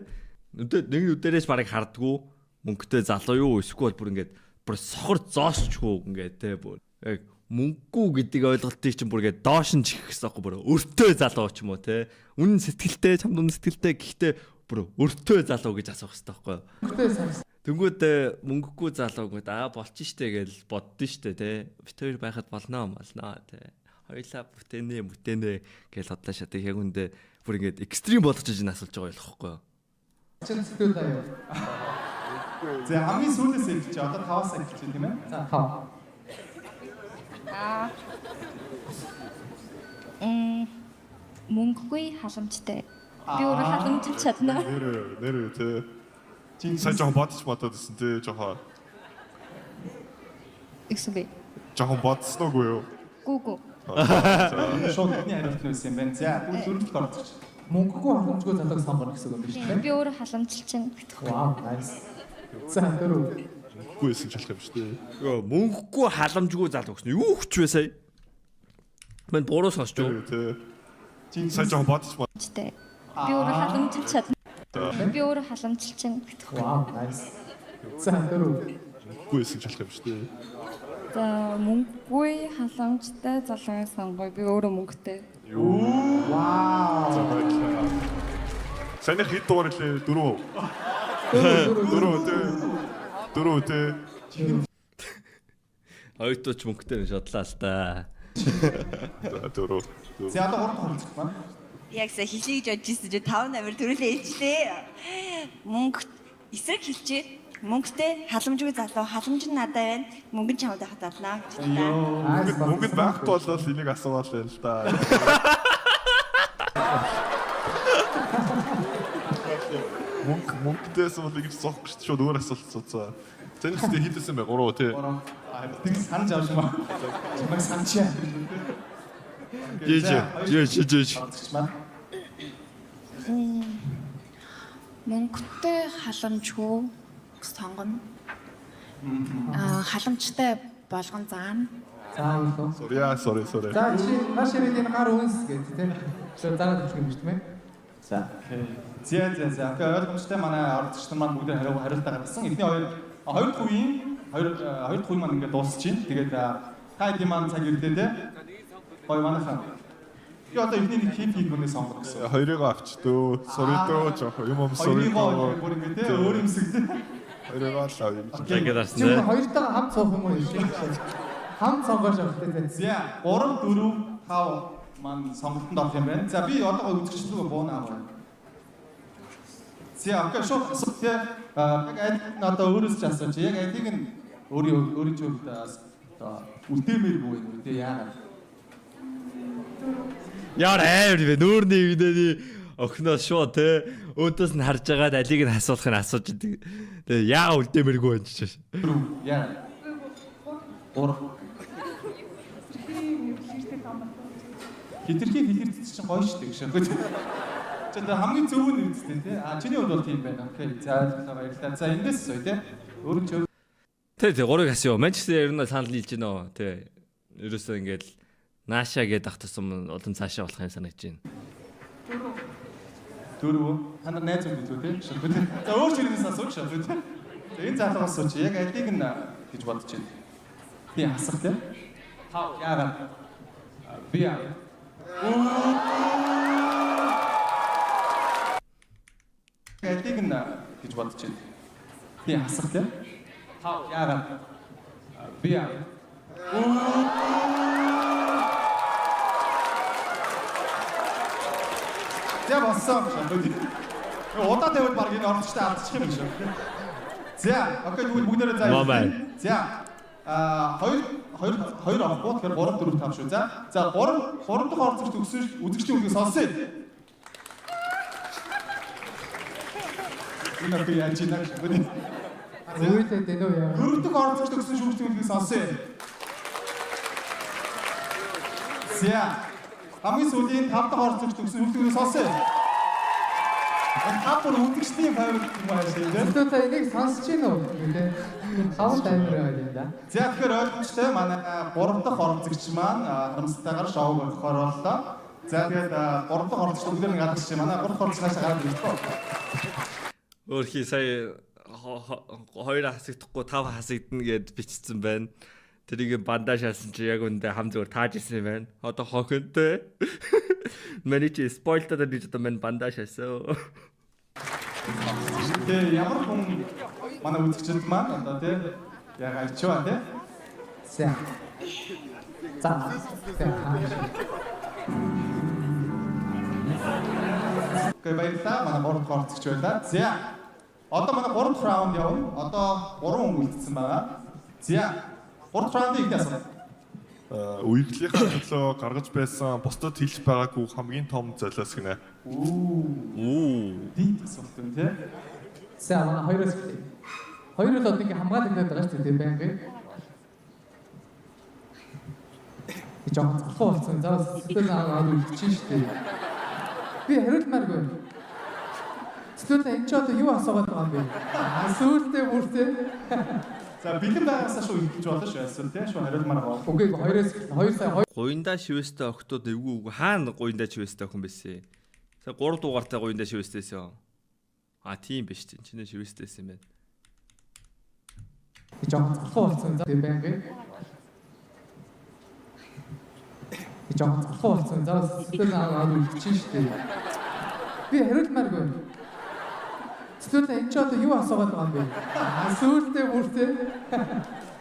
Speaker 1: Нэг өдөрөөс барыг хардггүй мөнгөтэй залуу юу эсвэл бүр ингээд бүр сохор зоосчгүй ингээд тий бүр. Яг мөнгөгүй гэдэг ойлголтыг чинь бүр ингээд доош нь чихэх гэсэн байхгүй бүр өртөө залуу ч юм уу тий. Үнэн сэтгэлтэй чамд үнэн сэтгэлтэй гэхдээ бүр өртөө залуу гэж асуух хэрэгтэй байхгүй.
Speaker 3: мөнгөтэй санс.
Speaker 1: Тэнгүүд мөнгөгүй залуу гэдэг болчих штэ гэж боддоо штэ тий. Бит хоёр байхад болно тий. Хоёлаа бүтэнэ гэж бодлоо шатыг яг үндэ бүр ингээд экстрим болгож иж асуулж байгаа байхгүй юу?
Speaker 3: Чин сэтгэл аяа.
Speaker 2: За хамгийн сүүлээс эхэлж одоо 5-аас эхэлж байна тийм ээ?
Speaker 3: За хаа.
Speaker 8: Мөнгөгүй халамжтай. Би өөрөө халамжилж чадна.
Speaker 4: Нэр тэ. Сайн жоохон бодож байсан тэ жоохон.
Speaker 8: Excuse.
Speaker 4: Жоохон бодсноогүй юу?
Speaker 8: Гүгү.
Speaker 2: Шууд бидний хариулт нь байсан юм байна. За тэгвэл дөрөвт орчих.
Speaker 3: Мөнгөгүй халамжгүй залууг сонгоно гэсэн үг юм биш үү?
Speaker 8: Би өөрөө халамжилж байна.
Speaker 3: Вау, nice. За дөрөв.
Speaker 4: Гүйсэн ч болох юм шүү дээ.
Speaker 1: Йоо мөнгөгүй халамжгүй залуу гэсэн юу хүч вэ сая? Мэн буруу сонсч юу?
Speaker 4: Тэ. Сайн жоохон бодож
Speaker 8: Би өөрөө халамжилж чадна. Би өөрөө халамжилж байна гэдэг.
Speaker 3: Вау, nice. За дөрөв.
Speaker 4: Үгүйсэн ч болох юм шүү дээ.
Speaker 8: За мөнгөгүй халамжтай залуугийн сонгой. Би өөрөө мөнгөтэй.
Speaker 3: Вау.
Speaker 4: Саний хэд дугаар лээ? 4. 4 тий.
Speaker 1: Ойтооч мөнгөтэй шодлаа л та.
Speaker 4: За 4.
Speaker 2: За одоо 3 хорцох маань.
Speaker 7: Яг сая хэлье гэж бодож ирсэн чи 5 намер төрүүлээ ээжтэй. Мөнгө эсрэг хэлчихээ. Мөнгөтэй халамжгүй залуу халамж нь надад байна. Мөнгө нь чамд хатаад наа гэж байна.
Speaker 4: Мөнгөд байхгүй болол энийг асуувал л та. Мөнгөдээс бол ингэж зовх гэж шууд өөр асуулт цуцаа. Тэнийх хийдсэн бай 3 тий.
Speaker 2: Тэг санаж авч маа. Чамайг санчаа.
Speaker 1: Жиж.
Speaker 6: Мөнгөтэй халамжгүй сонгоно. Халамжтай болгон заана.
Speaker 3: За үлээ.
Speaker 4: Sorry.
Speaker 3: За чи маш ирээд энэ гар үнс гэдэг тийм. So дараа хэлэх юм шүү дээ. За.
Speaker 2: За. Тэгээ ойлгомжтой манай ордчтар маань бүгд хариултаа гаргасан. Эхний хоёр дахь үеийн маань ингээд дуусчихин. Тэгээд та хэдийн маань цаг ирлээ те. Гой манайхан. Би одоо эхний нэг хит хүнээ сонгох гэсэн.
Speaker 4: Хоёрыг авч дөө. Sorry дөө жоох юм sorry.
Speaker 2: Бүр ингээд те өөр юмсэг те.
Speaker 4: Хоёрыг л авъя.
Speaker 1: Загад арсан
Speaker 3: Чи
Speaker 1: дээ.
Speaker 3: хоёртойгоо хамт суух юм уу? Хамт сонгож авах тийм.
Speaker 2: За 3 4 5 маань сонголтонд орох юм байна. За би одоо үзэгчлүүгээ буунаа аваа. За окей шууд асууя. Яг аль нь одоо өөрөөс ч асууж. Яг алийг нь өөрийн зөвд одоо үлдээмээргүй юм үү? Яагаад?
Speaker 1: Яар аавь нүүрний гэдэг охноос шууд те өөдөөс нь харж байгаад алийг нь асуулах нь асууж идэг. Тэгээ яа үлдээмэргүй байна ч.
Speaker 2: Яа. Хитрхи хэлэрч чинь гоё шүү дээ гэж. Чанд хамгийн зөв нь үстэй тий. Чиний хувьд бол тийм байна. Окей. За баярлалаа. За эндээс сая тий. Өөрөө ч
Speaker 1: Тэ 3-ыг асуу. Манчестер ер нь санал нийлж гинэ үү? Тэ. Ерөөсөө ингээд наашаа гэдэг ах тусам улам цаашаа болох юм санагдаж байна.
Speaker 2: Дөрөв. Та нар найз хүн билүү тий. Шүлбэ. За өөр чирнээс асууж шүлбэ тий. Энэ залгаас асууч. Яг алийг нь гэж бодож байна. Би хасах тий. Яагаад? Би яа. Алийг нь гэж бодож байна. Би хасах тий. Яагаад? Би яа. Я бассан шамбуд. Удаа тавьд баг энэ орчтой алдчих юм шиг. За, окей тэгвэл бүгдээрээ заа. За. Хоёр авахгүй тэгэхээр 3 4 5 шүү. За 3 дахь орцогч үзэгчдийн үгийг сонсъё. Энэ би яаж ийна шүү.
Speaker 3: Өөртөө дэнөө яа.
Speaker 2: 4 дахь орцогч үзэгчдийн үгийг сонсъё. За. Хамгийн сүүлийн 5 дахь орцогч үзэгчдийн үгийг сонсъё. Хапур үзэгчдийн фаворит юм байна шүү.
Speaker 3: Өөртөө та энийг сонсож байна уу? Тэ. Хавд амир байл да.
Speaker 2: За тэгэхээр ойлгомжтой манай 3 дахь орцогч маань харамсалтайгаар шоуг өгөхөөр боллоо. За тэгээд 3 дахь орцогч бүгдээр нэг гадагш чи манай 3 дахь орцогч хаашаа гараад ирлээ.
Speaker 1: Өөрхий сая 2 хасагдахгүй 5 хасагдана гэд бичсэн байна. Тэрийг бандаж шаасан чи яг үндэ хам зүгээр тааж ирсэн юм байна. Одоо хохинтой. Мэний чи спойлтад диж одоо мен бандаж шаасан.
Speaker 2: Тэгээ ямар хүн манай үзэгчд маань одоо тий яг ачаа тий.
Speaker 3: За.
Speaker 2: Окей баярлалаа манай 3 дахь орцогч байлаа. За. Одоо манай 3 дахь раунд явна. Одоо 3 хүн үлдсэн байгаа. За. 3 дахь раундыг ихтэй асуу.
Speaker 4: Үеийнхээ төлөө гаргаж байсан бусдад хэлж байгаагүй хамгийн том золиос гинэ.
Speaker 2: Дийт асуулт юм тий.
Speaker 3: За манай хоёроос хоёр л одоо ингээ хамгаалагдаад байгаа шүү дээ байнга. Би жоохон залхуу болсон. Заавал сэтгэл аваад үлдчихэж шүү дээ. Би хариулмааргүй. Сэтгэл энэ ч одоо юу асуугаад байгаа юм бэ? Сүүлдээ бүртээ.
Speaker 2: За бэлэн байгаасаа шүү ингэж болно шүү асуул тий шүү хариулмаар байгаа.
Speaker 3: Үгүй 2 сая
Speaker 1: Гуйндаа шивэстэй октод эвгүй хаана гуйндаа шивэстэй охин байсан. Сая 3 дугаартай гуйндаа шивэстэйсэн. А тийм биш чинь. Чиний шивэстэйс юм байна.
Speaker 3: Би жоохон залхуу болсон за байна гэ. Би жоохон залхуу болсон. За сэтгэл аваад үлдчихэж штэ. Би хариулмааргүй. Сэтгэл энэ ч одоо юу асуугаад байгаа юм бэ? Асуултээ бүртээ.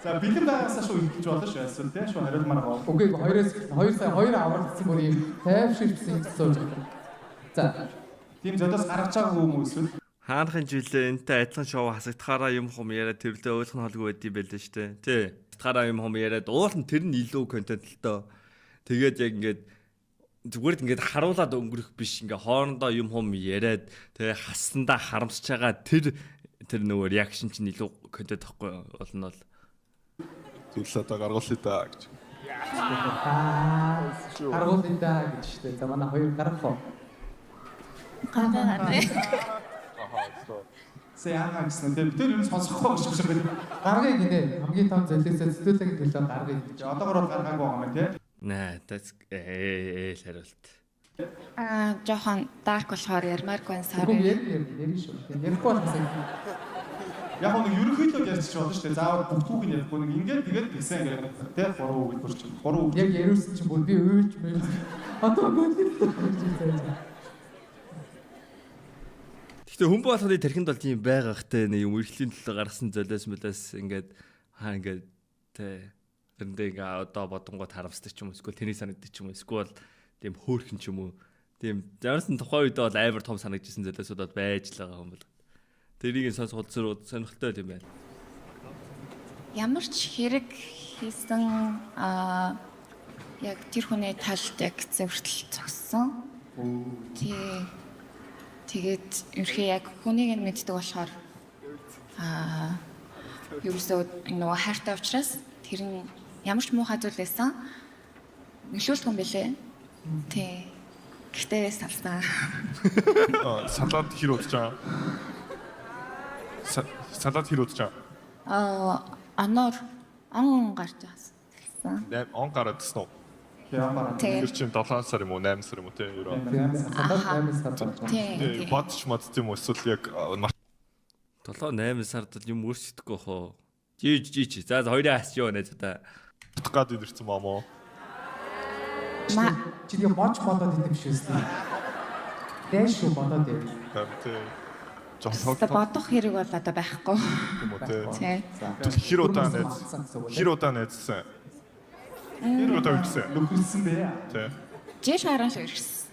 Speaker 2: За бэлэн байгаасаа шүү ингэж болно шүү эсвэл тийм шүү хариулмаар байгаа.
Speaker 3: Үгүй 2 сая 2 аврагдсан бүр юм тайвширсан гэж сууж байгаа. За
Speaker 2: Тийм зодоос гаргаж байгаа хүмүүс эсвэл
Speaker 1: Хаанхын жилээ энтэй адилхан шоу хасагдахаараа юм хум яриад тэрлээ ойлгох нь холгүй байдсан байлээ штэ. Тий. Хасагдахаараа юм хум яриад уулын тэр нь илүү контент л доо. Тэгээд яг ингээд зүгээр л ингээд харуулад өнгөрөх биш ингээ хоорондоо юм хум яриад тэгээ хассандаа харамсаж байгаа тэр нөгөө реакшн чинь илүү контент тахгүй болно бол.
Speaker 4: Зөвлөлөө одоо гаргуулъя да гэж.
Speaker 3: Харгуулъя да гэж штэ. За манай хоёр гарах.
Speaker 2: Яагаад гэсэн тийм тэр юм сонсохгүй шүү шиг байна.
Speaker 3: Гаргыг гинэ. Хамгийн том золиосоо сэтгэлээ төлөө гаргыг гэж.
Speaker 2: Одоогор бол гаргаагүй байгаа юм тийм.
Speaker 1: Наа that's хариулт.
Speaker 6: Жохон dark болохоор ярмааргүй
Speaker 3: Үгүй
Speaker 6: sorry.
Speaker 3: ярь шүү. Ярихгүй болсон.
Speaker 2: Яг нэг ерөнхийдөө ярьчих болно шүү дээ. Заавал бүгдүүг нь ярихгүй нэг ингээд тэгээд тэгсэн ингээд тийм 3 үг төрч. 3 үг.
Speaker 3: Яг яриулсан чинь бүр би өөлж мэл. Одоо гоо.
Speaker 1: Гэхдээ хүн болохын тархинд бол тийм байгаа хтэй нэг юм үргэлжлийн төлөө гаргасан золиос мөлөөс ингээд ингээд тэ тэрэндээ ингээ одоо бодонгууд харамсдаг ч юм уу эсвэл тэний санагддаг ч юм уу эсвэл тийм хөөрхөн ч юм уу тийм ямарсан тухайн үед бол амар том санагдчихсан золиосууд байж л байгаа юм бол тэрийг сонсоход сонирхолтой юм байна.
Speaker 6: Ямар ч хэрэг хийсэн яг тэр хүний талд яг зөвхөртөл зогссон. Тэгээд ерхий яг хүнийг нь мэддэг болохоор ерөөсөө нөгөө хайртай учраас тэр нь ямар ч муухай зүйл байсан нөлөөлдөг юм бэлээ. Тий. Гэхдээ салсан.
Speaker 4: Салаад хэр удаж байгаа? Салаад хэр удаж байгаа?
Speaker 6: Аноор он гарч байгаа.
Speaker 4: Он гараадсан уу?
Speaker 6: Тэр
Speaker 4: чинь 7 сар юм уу 8 сар юм уу те ерөө.
Speaker 6: тий.
Speaker 4: Бодч мод тийм үү эсвэл яг
Speaker 1: 7-8 сард юм өөрсдөхгүй хоо. Жи. За хоёроо хасч юу нэ та.
Speaker 4: гад идэрсэн баа мó.
Speaker 3: Чи яг моч бодоод идэв шүү дээ. Дэш шүү бодоод идэв.
Speaker 4: Тэ.
Speaker 6: Та бодох хэрэг бол одоо байхгүй.
Speaker 4: юм уу те.
Speaker 6: Тий.
Speaker 4: Хэр удаа найзсан? Хэр удаа үргэлжсэн?
Speaker 2: нөхөлсөн бэ.
Speaker 4: Тэ.
Speaker 6: Жиш харан л ирсэн.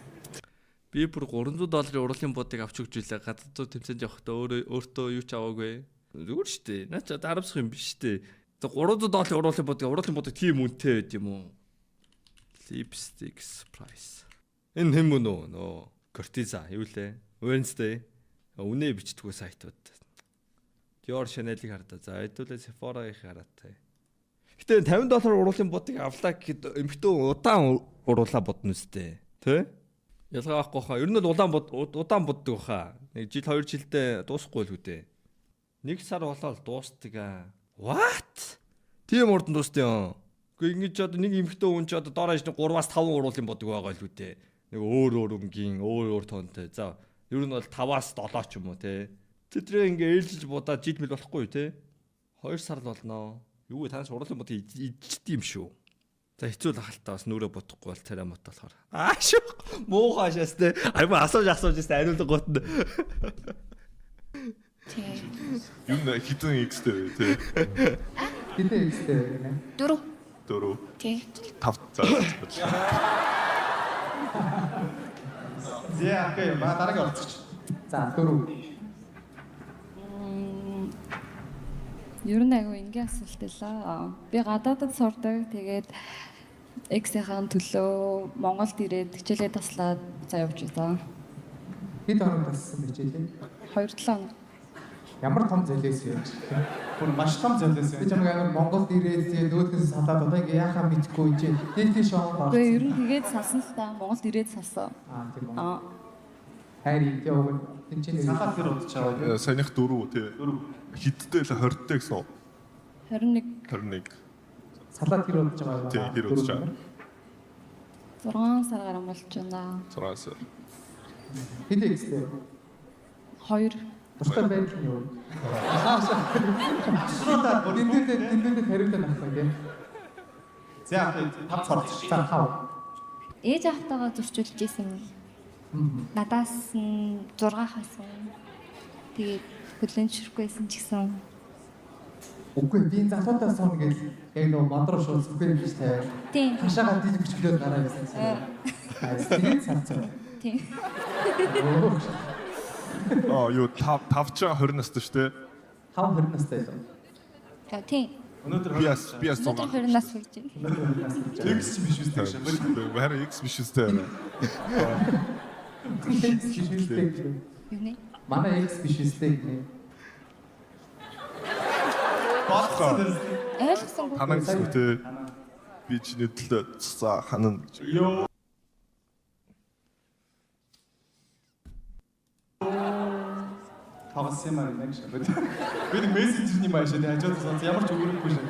Speaker 1: Би бүр $300 уралын бодыг авч өгч илээ. Гадаад тэмцээнд явахдаа өөртөө юу ч аваагүй. Зүгээр шүү дээ. Наа ч харамсах юм биш дээ. $300 уралын бодыг тийм үнэтэй байд юм уу? Lipsticks price. Энэ хэм үнэ нөө Corteza юу лээ? Wednesday. Үнэ бичдэггүй сайтууд. Dior Chanel-ийг хардаа. За хэдүүлээ Sephora-ыг хараад таа. Гэтэ $50 уралын бодыг авлаа гэхэд эмхтэн удаан уруулаа бодно үстэй. Тэ? Ялгаа авахгүй хаа. Ер нь бол удаан боддог хаа. Нэг жил 2 жилдээ дуусахгүй л үдээ. 1 сар болоод дуустдаг аа. What? Тийм урдан дуустай юм. Гэхдээ ингэж одоо нэг эмхтэн хүн ч одоо доор хажууд 3-5 уралын бодог байгаа л үдээ. Нэг өөр өнгийн, өөр тоонтой. За, ер нь бол 5-7 ч юм уу те. Тэдрээ ингээ ээлжилж будаад жид мэл болохгүй те. 2 сар л болноо. Юу вэ тааш уралын бод идчихдээ юм шүү. За хэцүү л ахaltaа бас нүрээ бодохгүй бол царай мот болохоор. Шүү. Муухайшаас те. Аймаа асууж ястаа ариулга гот.
Speaker 6: Тий.
Speaker 4: Юу нэ хитэн X-тэй те.
Speaker 3: Хитэн X-тэй нэ.
Speaker 4: 4.
Speaker 6: Тий.
Speaker 4: 5 за.
Speaker 2: Зя окей, ба дараагийн орцогч.
Speaker 3: За 4.
Speaker 8: Ер нь айгүй ингийн асуулт байлаа. Би гадаадд сурдаг. Тэгээд X-ийн төлөө Монголд ирээд хичээлээ таслаад цаа явж байсан.
Speaker 3: Хэд хоног тассан бэ хичээлээ?
Speaker 8: 2-7 хоног.
Speaker 3: Ямар том золиос вэ?
Speaker 2: Бүр маш том золиос
Speaker 3: Би
Speaker 2: байна.
Speaker 3: ч амар Монголд ирээд нүүднээс салаад одоо ингээ яхаа мэдхгүй чи дээлтэй шоу
Speaker 8: Гэхдээ ер нь тэгээд салсан л та. Монголд ирээд салсан.
Speaker 3: тийм үү.
Speaker 8: Аа.
Speaker 3: Хайр яваг тэмцээний
Speaker 2: Салаад хэр удаж аваад.
Speaker 4: Саяных 4 те. Хиттэй л 20-тэй гэсэн үү?
Speaker 8: 21
Speaker 3: салаад хэр удаж байгаа.
Speaker 4: Тийм, хэр удаж байгаа.
Speaker 8: 6 сар гарсан болж байна.
Speaker 4: 6 сар.
Speaker 3: Хэд X-тэй?
Speaker 8: 2
Speaker 3: Дуртай байдал нь юу?
Speaker 2: Шруудаа
Speaker 3: Тэндээ хариултаа авах тийм.
Speaker 2: За тав цорч.
Speaker 3: За хав.
Speaker 8: Ээж ахтайгаа зурчулж исэн. Надаас нь 6 хасан. Тэгээд хүлэн зөвшөөрөхгүйсэн ч гэсэн.
Speaker 3: Үгүй би энэ залуутаа суун гэж яг нөө мадруу шууд сүхэр гэж тавиа.
Speaker 8: Тийм.
Speaker 3: Хашаага диж өчглөөд гараа гэсэн чинь. Тэгээд цацгаа.
Speaker 8: Тийм.
Speaker 4: Юу 5 ч 20 настай шүү дээ.
Speaker 3: 5 20 настай л.
Speaker 8: Тийм.
Speaker 2: Өнөөдөр
Speaker 4: Би бас
Speaker 8: 20 нас хүрч байна.
Speaker 2: X биш үстэй шээ.
Speaker 4: Харин X биш үстэй.
Speaker 8: Юу нэ?
Speaker 3: Манай X биш үстэй гэнэ.
Speaker 2: Баасан.
Speaker 8: Ойлгосон.
Speaker 4: Танаа гэсүтэй би чиний төлөө цаа ханана гэж.
Speaker 2: Йоо. Тавс юмар нэг шээ. Би нэг мессенжерний маш шээ. Хажууд сонс ямар ч өгөхгүй шээ.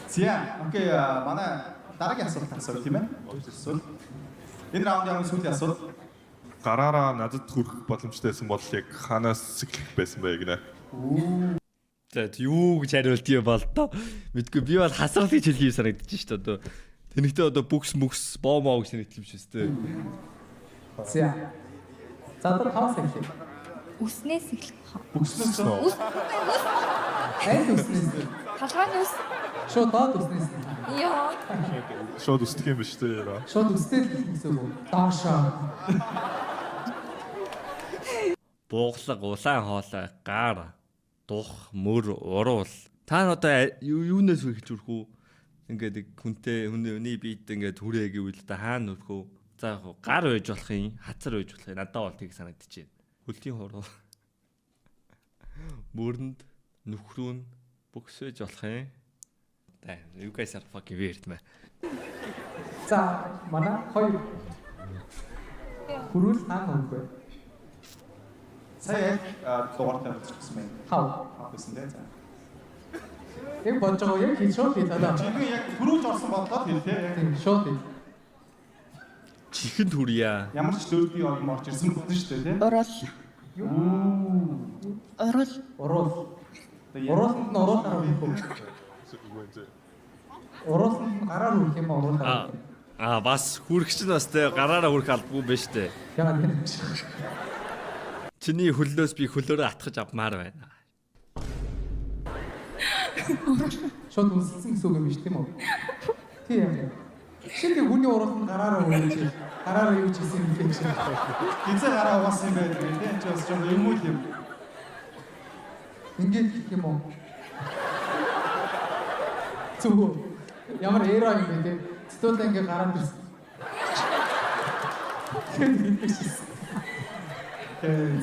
Speaker 2: Зя, окей, манай дараагийн асуулт асуух тийм ээ. Асуулт. Энэ раундын сүүлийн асуулт.
Speaker 4: Гараараа надад хүрэх боломжтой байсан бол яг ханаас эхлэх байсан бай гинэ.
Speaker 1: За юу гэж хариултыг бол доо. Мэдгүй би бол хасрал гэж хэлхий санагдаж шүү дээ одоо. Тэнэгтээ одоо бүкс мөкс бомоо гэж хэлэх юм шүү дээ.
Speaker 3: За. За одоо хавс эхлэе.
Speaker 8: Үснээс эхлэх.
Speaker 2: Бүкснээс
Speaker 3: Аль үснээс?
Speaker 8: Халгааны үс.
Speaker 3: Шууд доод үснээс.
Speaker 8: Йоо.
Speaker 4: Шууд үсдэх юм биш үү яра.
Speaker 3: Шууд үстэй л гэсэн үг. Доошоо.
Speaker 1: Бууглаг, улаан хоолой, гар, дух, мөр, уруул. Та нь одоо юунаас үргэлж үрэх үү? Ингээд хүний биед ингээд хүрээ гэвэл та хаана үрэх үү? За яг гар байж болох юм, хацар байж болох юм. Надад бол тийг санагдчихэв. Хөлтийн хуруу. Мөрөнд нөхрүүн бүкс байж болох юм. You guys are fucking weird man.
Speaker 3: За манай хоёр хүрүүл хаана өгөө?
Speaker 2: сая дугаартай болчихсон байна.
Speaker 3: Хав.
Speaker 2: Авсан дээ. За.
Speaker 3: Яг болж байгаа яг хийж шууд хийж одоо.
Speaker 2: Чиний яг түрүүж орсон болоод хэлээ.
Speaker 3: Тийм шууд хийж.
Speaker 1: Чихэн түрья.
Speaker 2: Ямар ч дөрвийн юм орж ирсэн болно шүү дээ, тийм.
Speaker 6: Урал. Урал.
Speaker 3: Уруул. Урууланд нь уруулаараа хийх үү? Урууланд нь гараар үрэх юм уу уруулаараа?
Speaker 1: Бас хүрэгч нь бас тэ гараараа хүрэх албагүй байна штэ.
Speaker 3: Яагаад гэвэл
Speaker 1: Чиний хөллөөс би хөлөөрөө атгаж авмаар байна.
Speaker 3: шууд үсэлсэн гэсэн үг юм биш тийм үү? Тийм. Шинэ хүний урууланд гараараа үрэж гараараа юу ч хийсэн юм биш.
Speaker 2: Гизээ гараа угаасан юм байдаг тийм. Энд ч бас жоо юм уу юм.
Speaker 3: Ингээд гэх юм уу? Зүг. Ямар эроо юм бэ тийм. Цэцүүлдэ ингээд гараад ирсэн.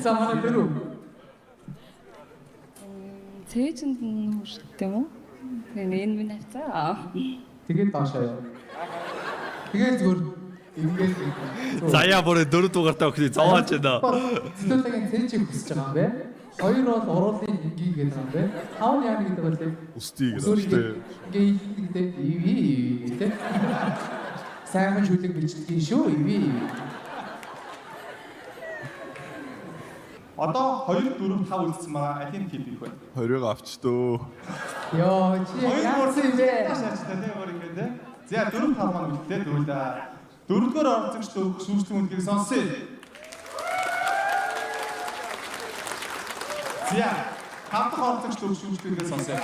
Speaker 3: За манай дөрөв.
Speaker 8: Цээжинд нь хүрдэг юм уу? Тэгээ энэ минь хацаа.
Speaker 3: Тэгээд доошоо яа. Тэгээд зүгээр ингээд
Speaker 1: Заяа бүр 4 дугаартай өгөх зовооч байна.
Speaker 3: цэцүүлдэ цээжийг хүсэж байгаа юм бэ? Хоёр бол уруулын энгийн гэдэг юм бэ? Хав нь яа гэдэг бол
Speaker 4: Үстий гэдэг.
Speaker 3: ингээд ивэ. Сайн шүлэг билждэг шүү ивэ.
Speaker 2: Одоо 2 4 5 үлдсэн байгаа. Алийг хийх вэ?
Speaker 4: Хоёрыг авчдөө.
Speaker 3: Йоо чи яасан юм бэ?
Speaker 2: Шаачтай тийм өөр ингэ тийм. За 4 5 маань үлдээ дөрөвдөө. Дөрөвдүгээр орцогч төгөх сүүжлэн үнэлгийг сонсъё. За 5 дахь орцогч төгөх сүүжлэнгээ сонсъё.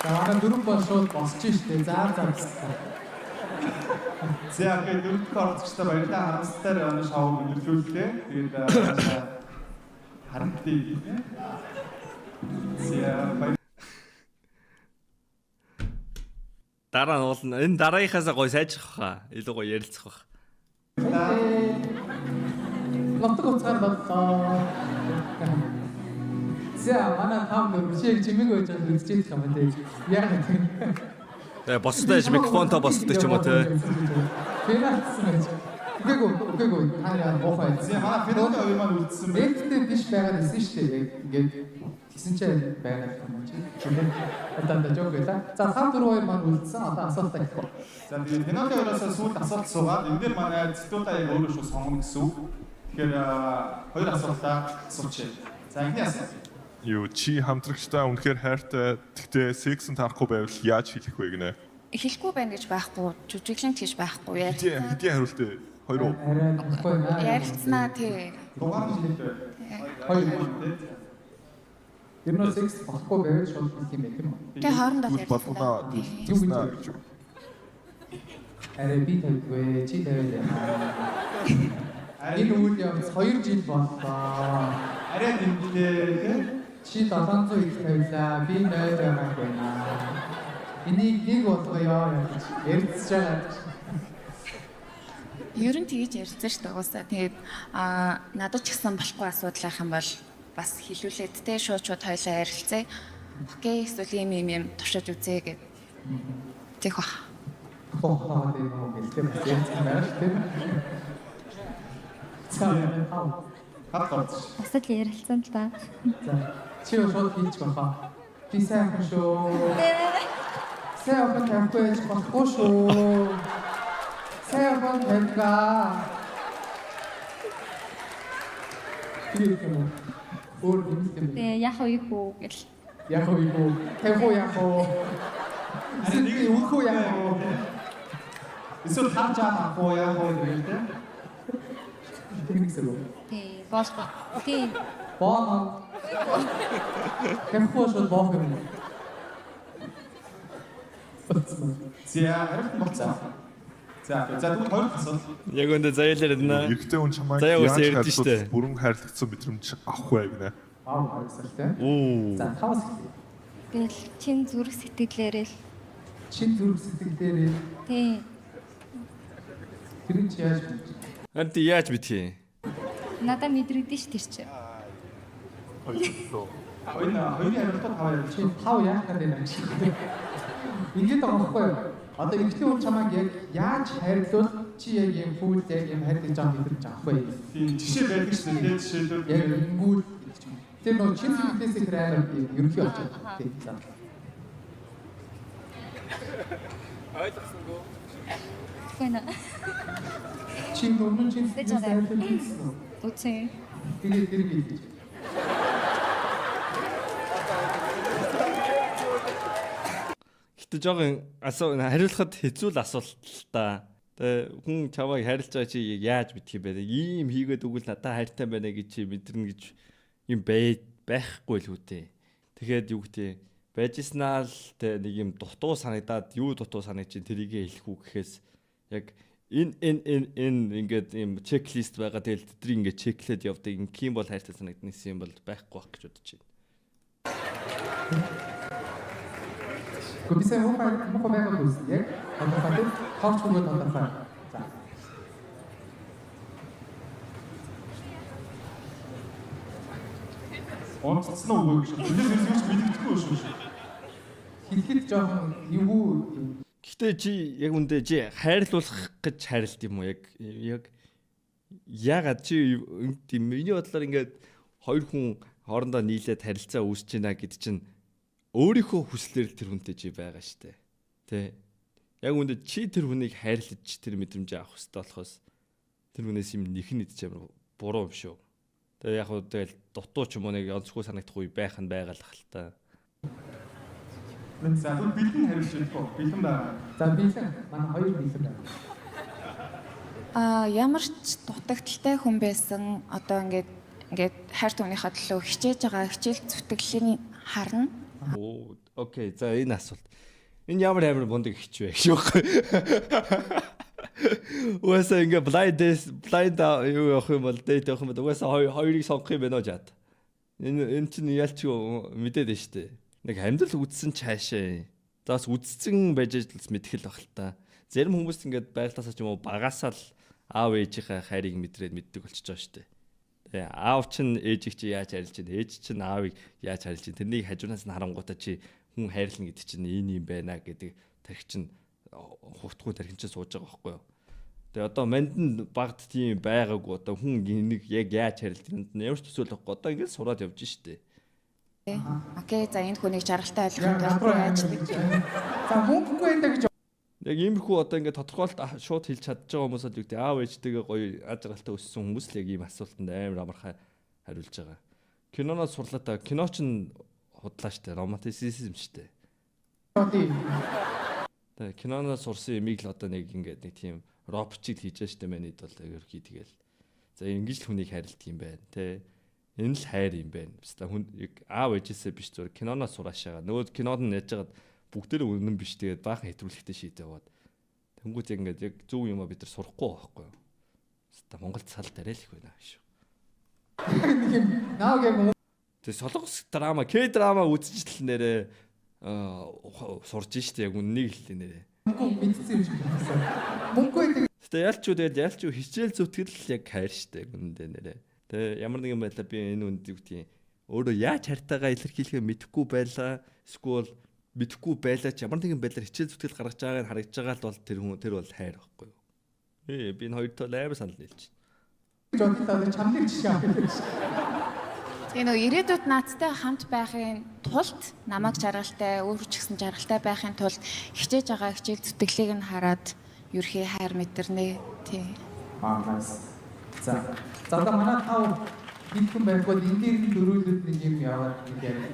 Speaker 3: За манай дөрөв бол шууд босч штэ. За.
Speaker 2: За тэгээд дөрөвдүгээр орцогчтой баярлалаа. Харамсалтай өнөө шоуг өндөрлүүллээ. Тэгээд харамттай юм. За
Speaker 1: Дараа нь бол энэ дараагийнхаас гой сайжрах хаа. Илүү гой ярилцах бах.
Speaker 3: Лотог уцаар бодлоо. За манай таам нөр чи чимэг байж байгаа үзчихэж байгаа юм дээ. Яг тийм.
Speaker 1: Тэгээ босдож микрофонтой босдож ч юм уу те.
Speaker 3: Финанссан байж. Үгүй. Таа яа боохоо.
Speaker 2: За манай финал хоёр маань үлдсэн байна.
Speaker 3: Нэгтэй биш байгаад исэн шүү дээ. Яг ингээд Тэгсэн чинь байгаад юм чи. Одоо жог байла. За 3 4 2 маань үлдсэн. Одоо асуултаа хэлэх.
Speaker 2: За тэгээд Пиноккио хоёроос сүүлд асуулт суугаад энэ дээр манай цитуудаа яг өөрөө шүү сонгоно гэсэн үг. Тэгэхээр хоёр асуултаа асууч. За эхний асуулт.
Speaker 4: Юу чи хамтрагчтай үнэхээр хайртай тэгтээ сексэн тарахгүй байвал яаж хэлэх вэ гинэ?
Speaker 6: Эхлэхгүй байна гэж байхгүй, жүжиглэн тэгж байхгүй яа.
Speaker 4: Хэдийн хариултаа хоёр уу?
Speaker 3: Арай нөхгүй наа.
Speaker 6: Ярилцсанаа тий.
Speaker 2: Дугаар жилд
Speaker 3: Хоёр тийм. Ер нь секс болохгүй байвал шууд хэлэх юм байх юм уу?
Speaker 6: Тэгээ хоорондоо
Speaker 4: Тэгвэл болгоноо
Speaker 3: Юу гэж юу? Арай би тавьдгүй чи тавиад байна. Энэ үйл явц 2 жил боллоо.
Speaker 2: арай дэмжлээ.
Speaker 3: Чи 700 их тавилаа. Би 0 байгаа байна. Энийг нэг болгоё гэж ярьж байгаа.
Speaker 6: Ер нь тэгж ярьсан шүү дээ угаасаа. Тэгээд надад ч гэсэн болохгүй асуудал байх юм бол бас хэлүүлээд тэ шууд хоёлаа ярилцъя. Окей, эсвэл юм туршиж үзье гэд. Тэг ба.
Speaker 3: Хоо дээ юм гэлтэй бас ярьсан байна шүү дээ. Цаа
Speaker 2: Хатгад.
Speaker 8: Бас л ярилцсан л да.
Speaker 3: За чи шууд хийж баха. Би сайн хүн шүү. Сайн хүн тавьж болохгүй шүү. Сайн хүн тавьгаа. Би юм. Өөр юм тийм.
Speaker 8: Тэгээ яг уу гэл.
Speaker 3: Яг уу юу? Тавих уу яг уу? Эсвэл нэг үхүү яг уу?
Speaker 2: Эсвэл харж авахгүй яг уу гэдэг.
Speaker 3: Тэгмэсэг үү?
Speaker 8: Тий, болго. Тий.
Speaker 3: Боо. Тавих уу шууд боо юм.
Speaker 2: За хариулт болцсон. За тэгвэл хоёр асуулт.
Speaker 1: Яг өндө заяалаар байна.
Speaker 4: Эрэгтэй хүн чамайг
Speaker 1: За, яг
Speaker 4: яаж
Speaker 1: үсээ ярьдэн штэ.
Speaker 4: хайрлах бүрэн хайрлагдсан мэдрэмж авах вэ гинэ?
Speaker 3: Харагдсан.
Speaker 1: Оо.
Speaker 3: За тавс.
Speaker 8: Тэгэл чин зүрх сэтгэлээрээ л.
Speaker 3: Чин зүрх сэтгэлдээ
Speaker 8: Тий.
Speaker 3: тэр нь чи яаж бий?
Speaker 1: Анти яаж битгий?
Speaker 8: Надаа мэдрэгдэн ш тэр чи.
Speaker 2: Хоёрын хариултаа таваар
Speaker 3: Чи тав яах гэдэг юм чи. Ингээд байгаа байхгүй юу? Одоо ихтэй хүн чамайг яг яаж хайрлуул чи яг юм фүүл яг юм хайрлаж байгаа мэдрэмж авах вэ?
Speaker 2: тийм жишээ байдаг шүү дээ. Жишээлбэл
Speaker 3: Яг ингүүл тэр нөө чин сэтгэлээс их хайр ерөнхий очоод тийм за.
Speaker 8: Гэнэ.
Speaker 3: Чи өмнө чин сэтгэлээс хайрлаж байсан уу?
Speaker 8: Үгүй.
Speaker 3: Тэгээд тэр гэж.
Speaker 1: Гэтэ жоохон хариулахад хэцүү л асуулт л та. Тэгээ хүн чамайг хайрлаж байгаа чи яаж битгий бэ? Ийм хийгээд өгвөл надад хайртай байна гэж чи мэдэрнэ гэж юм байхгүй л үтэй. Тэгэхээр юу гэдэг байжснаа л тэ нэг юм дутуу санагдаад юу дутуу санагч тэрийгэ хэлэх үү гэхээс яг энэ ингээд юм чеклист байгаа. Тэгэл тэдний ингээд чеклээд явдаг. Инким бол хайртай санагдсан юм бол байхгүй байх гэж бодож байна.
Speaker 3: Комиссар мохоо байгаа үс яг одоо фатер хавч бүгд одоо фаа. За.
Speaker 2: онцлсан уу гэж хэлээс юу ч мэддэхгүй шүү.
Speaker 3: Хэлэхэд жоохон юу
Speaker 1: Гэхдээ чи яг үндэ чи хайрлуулах гэж хайрлт юм уу? Яг ягаад чи миний бодлоор ингээд хоёр хүн хоорондоо нийлээд харилцаа үүсэж байна гэд чинь өөрийнхөө хүслээр тэр хүнтэй чи байгаа штэ. Тэ. Яг үндэ чи тэр хүнийг хайрлаж тэр мэдрэмжээ авах хэрэгтэй болохоос тэр хүнээс юм нэхэн идэж амар буруу юм шүү. Тэгээ яг уу тэгэл дутуу ч юм уу нэг онцгүй санагдахгүй байх нь байгалах л та.
Speaker 2: За тэгвэл бэлэн хариулж өгөх үү? Бэлэн байна.
Speaker 3: За бэлэн манай хоёр бэлэн байна.
Speaker 6: Ямар ч дутагдaltaй хүн байсан одоо ингээд хайр түүнийхээ төлөө хичээж байгаа хичээл зүтгэлийн харна.
Speaker 1: Оо, окей. За энэ асуулт. Энэ ямар амар мундаг хич вэ гэж байна. Угаасаа ингээ blind юу явах юм бол date явах юм бол угаасаа хоёрыг сонгох юм байна уу жаад. Энэ чинь ялч мэдээд байна шүү дээ. Нэг амьдрал үдсэн ч хаашаа. За бас үдцэн байж л мэдхэл баг л та. Зарим хүмүүс ингээд байглаасаа ч юм уу багасаа л аав ээжийнхээ хайрыг мэдрээд мэддэг болчихж байгаа шүү дээ. Тэгээ аав чинь ээжийг чи яаж хайрлаж байна? Ээж чинь аавыг яаж хайрлаж байна? Тэрнийг хажуунаас нь харангуйтаа чи хүн хайрлна гэдэг чинь энэ юм байна гэдэг тархи чинь хувтгүй тархин чинь сууж байгаа байхгүй юу? Тэгээ одоо манд багт тийм байгаагүй одоо хүн нэг яг яаж хайрлаж байна? Ямар ч төсөөл байхгүй. Одоо ингээд сураад явж штэ.
Speaker 6: Окей, за энэ хүнийг жаргалтай ойлгохын тулд яаж гэж.
Speaker 3: За мөнгөгүй энэ гэж
Speaker 1: Яг иймэрхүү одоо ингээд тодорхойлт шууд хэлж чадж байгаа хүмүүс л юу гэдэг аав ээжтэйгээ гоё аз жаргалтай өссөн хүмүүс л яг ийм асуултанд амар амархай хариулж байгаа. Киноноос сурлаа та кино ч худлаа штэ романтицизм штэ. Тэгээ киноноос сурсан юмыг л одоо нэг ингээд нэг тийм робчиг хийж штэ манайд бол ерхий тэгэл. За ингэж л хүнийг хайрладаг юм байна те. Энэ л хайр юм байна. Баста хүн аав ээжээсээ биш зүгээр киноноос сураашаага. Нөгөө кинод нь яаж яагаад бүгдээр үнэн биш тэгээд баахан хэтрүүлэхтэй шийдээ яваад. Тэнгүүт яг ингээд яг зөв юмаа бид нар сурахгүй байхгүй юу? Баста Монголд сал дарайл их байна шүү.
Speaker 3: нэг юм нааг яг
Speaker 1: Тэгээ солонгос драма, К-драма үзчихэл нэрээ сурж штэ яг үннийг хэлээ нэрээ.
Speaker 3: мөнгө мэдсэн юм шиг байна. Мөнгөгүй энэ
Speaker 1: Тэгээ ялчуу хичээл зүтгэл яг хайр штэ үнэндээ нэрээ. Тэгээ ямар нэгэн байдлаар би энэ үнд юу гэдгийг өөрөө яаж хайртайгаа илэрхийлэхээ мэдэхгүй байлаа. Эсвэл мэдэхгүй байлаа ч ямар нэгэн байдлаар хичээл зүтгэл гаргаж байгааг харагдж байгаа л бол тэр бол хайр байхгүй юу? Би энэ хоёр тал амар санал нийлж байна.
Speaker 3: бодлоо чамлыг жишээ авах гэж.
Speaker 6: Тэгээ нөгөө ирээдүйд наадтай хамт байхын тулд намайг жаргалтай, өөрөө ч гэсэн жаргалтай байхын тулд хичээж байгаа хичээл зүтгэлийг нь хараад ерхий хайр мэдэрнэ. Тий.
Speaker 3: За одоо манай тав битгэн байхгүй энэ дээр нэг дөрүүлээд нэг юм яваад нэг яриа.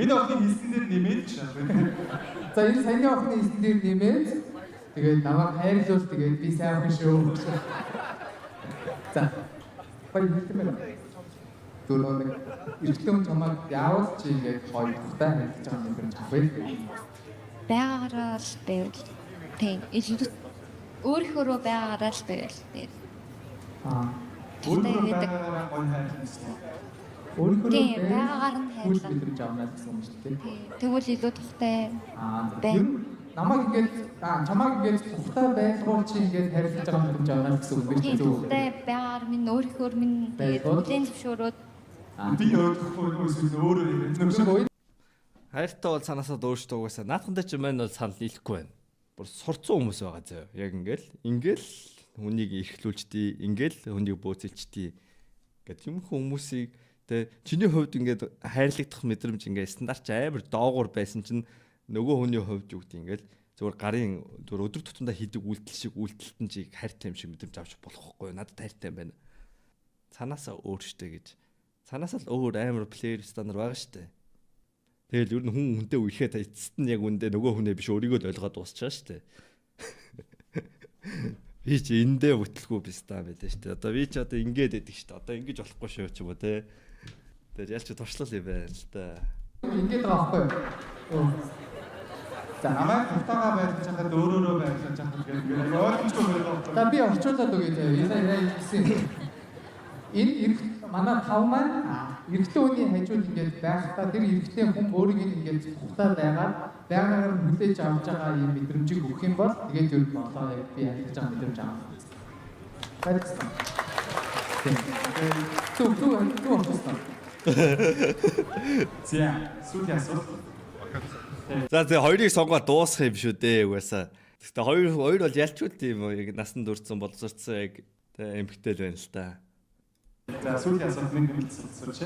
Speaker 2: Энэ охины хэлсэн дээр нэмээд шаардлагатай.
Speaker 3: За энэ саяны охины хэлсэн дээр нэмээд тэгээд намайг хайрлуул тэгээд би сайн хүн шүү. За баяр хэлмээр. Дөрөв нэг эртхэн чамайг яавал чи ингээд хоёр дахтай хэлж байгаа юм гэж авъя.
Speaker 8: Байгаараа л байвал. Тийм. Өөрийнхөө байгаараа л байвал.
Speaker 2: Өөрөөр байгаараа гой хайрлсан.
Speaker 3: Өөрөөр
Speaker 8: Тийм, байгаагаар нь
Speaker 3: хайрлах
Speaker 8: хайрлах.
Speaker 3: мэдрэмж авна гэсэн юм шүү дээ.
Speaker 8: Тэгвэл илүү тухтай.
Speaker 3: Ер нь намайг ингээд чамайг ингээд тухтай байлгуул чи ингээд хайрлаж байгаа мэдрэмж авна гэсэн үг биш
Speaker 8: Тийм,
Speaker 3: үү?
Speaker 8: тухтай байгаагаар минь өөрийнхөө минь тэгээд бүлээн зөвшөөрөөд
Speaker 2: Би өөрөхгүй эсвэл өөрөө юм.
Speaker 1: Хайртай бол санаасаа өөртөө угаасаа наадхантай ч маань бол санал нийлэхгүй байна. Бүр сурцсан хүмүүс байгаа заяа. Яг ингээл хүнийг эрхлүүлжтий, ингээл хүнийг бөөцөлжтий. Гэт юм хүмүүсийг тэгээ чиний хувьд ингээд хайрлагдах мэдрэмж ингээд стандарт амар доогуур байсан чинь нөгөө хүний хувьд юу гэдэг ингээл зөвхөн гарын зөвхөн өдөр тутамдаа хийдэг үйлдэл шиг үйлдэлтэн чиг хайртай юм шиг мэдрэмж авч болохгүй. Надад хайртай юм байна. Цанаасаа өөр штэ гэж. Цанаас л өөр амар плеер стандарт байгаа штэ. Тэгэл ер нь хүн хүнтэй үехэд эцэст нь яг үндэ нөгөө хүнээ биш өөрийгөө л ойлгоод дуусчихаа штэ. Би ч эндээ бүтлгүй биш таа байлаа штэ. Одоо би ч одоо ингээд байдаг штэ. Одоо ингэж болохгүй шүү ч юм уу те. Тэр ялч туршлал юм байна л да.
Speaker 3: Ингээд байгаа байхгүй юу?
Speaker 2: За намайг хуртаага байлгаж хахад өөрөөрөө байлгаж хахад гэдэг ойлгомжтой байна.
Speaker 3: За би орчуулад өгье заяа. Яа гэсэн. Энэ эрэгт манай тав маань эрэгтэй хүний хажууд ингээд байхдаа тэр эрэгтэй хүн өөрийг ингээд тухтай байгаагаар хүлээж авч байгаа юм мэдрэмжийг өгөх юм бол тэгээд юу болоо яг би ялгаж байгаа мэдрэмж авах. Баярлалаа. Түү орчуулсан.
Speaker 2: Сүүлийн асуулт.
Speaker 1: За тэгээ хоёрыг сонгоод дуусгах юм шүү дээ угаасаа. Гэхдээ хоёр бол ялчгүй тийм яг насанд хүрсэн боловсрцсан яг эмхтэй л байна л да.
Speaker 2: За сүүлийн асуулт нэг хэлцүүлж.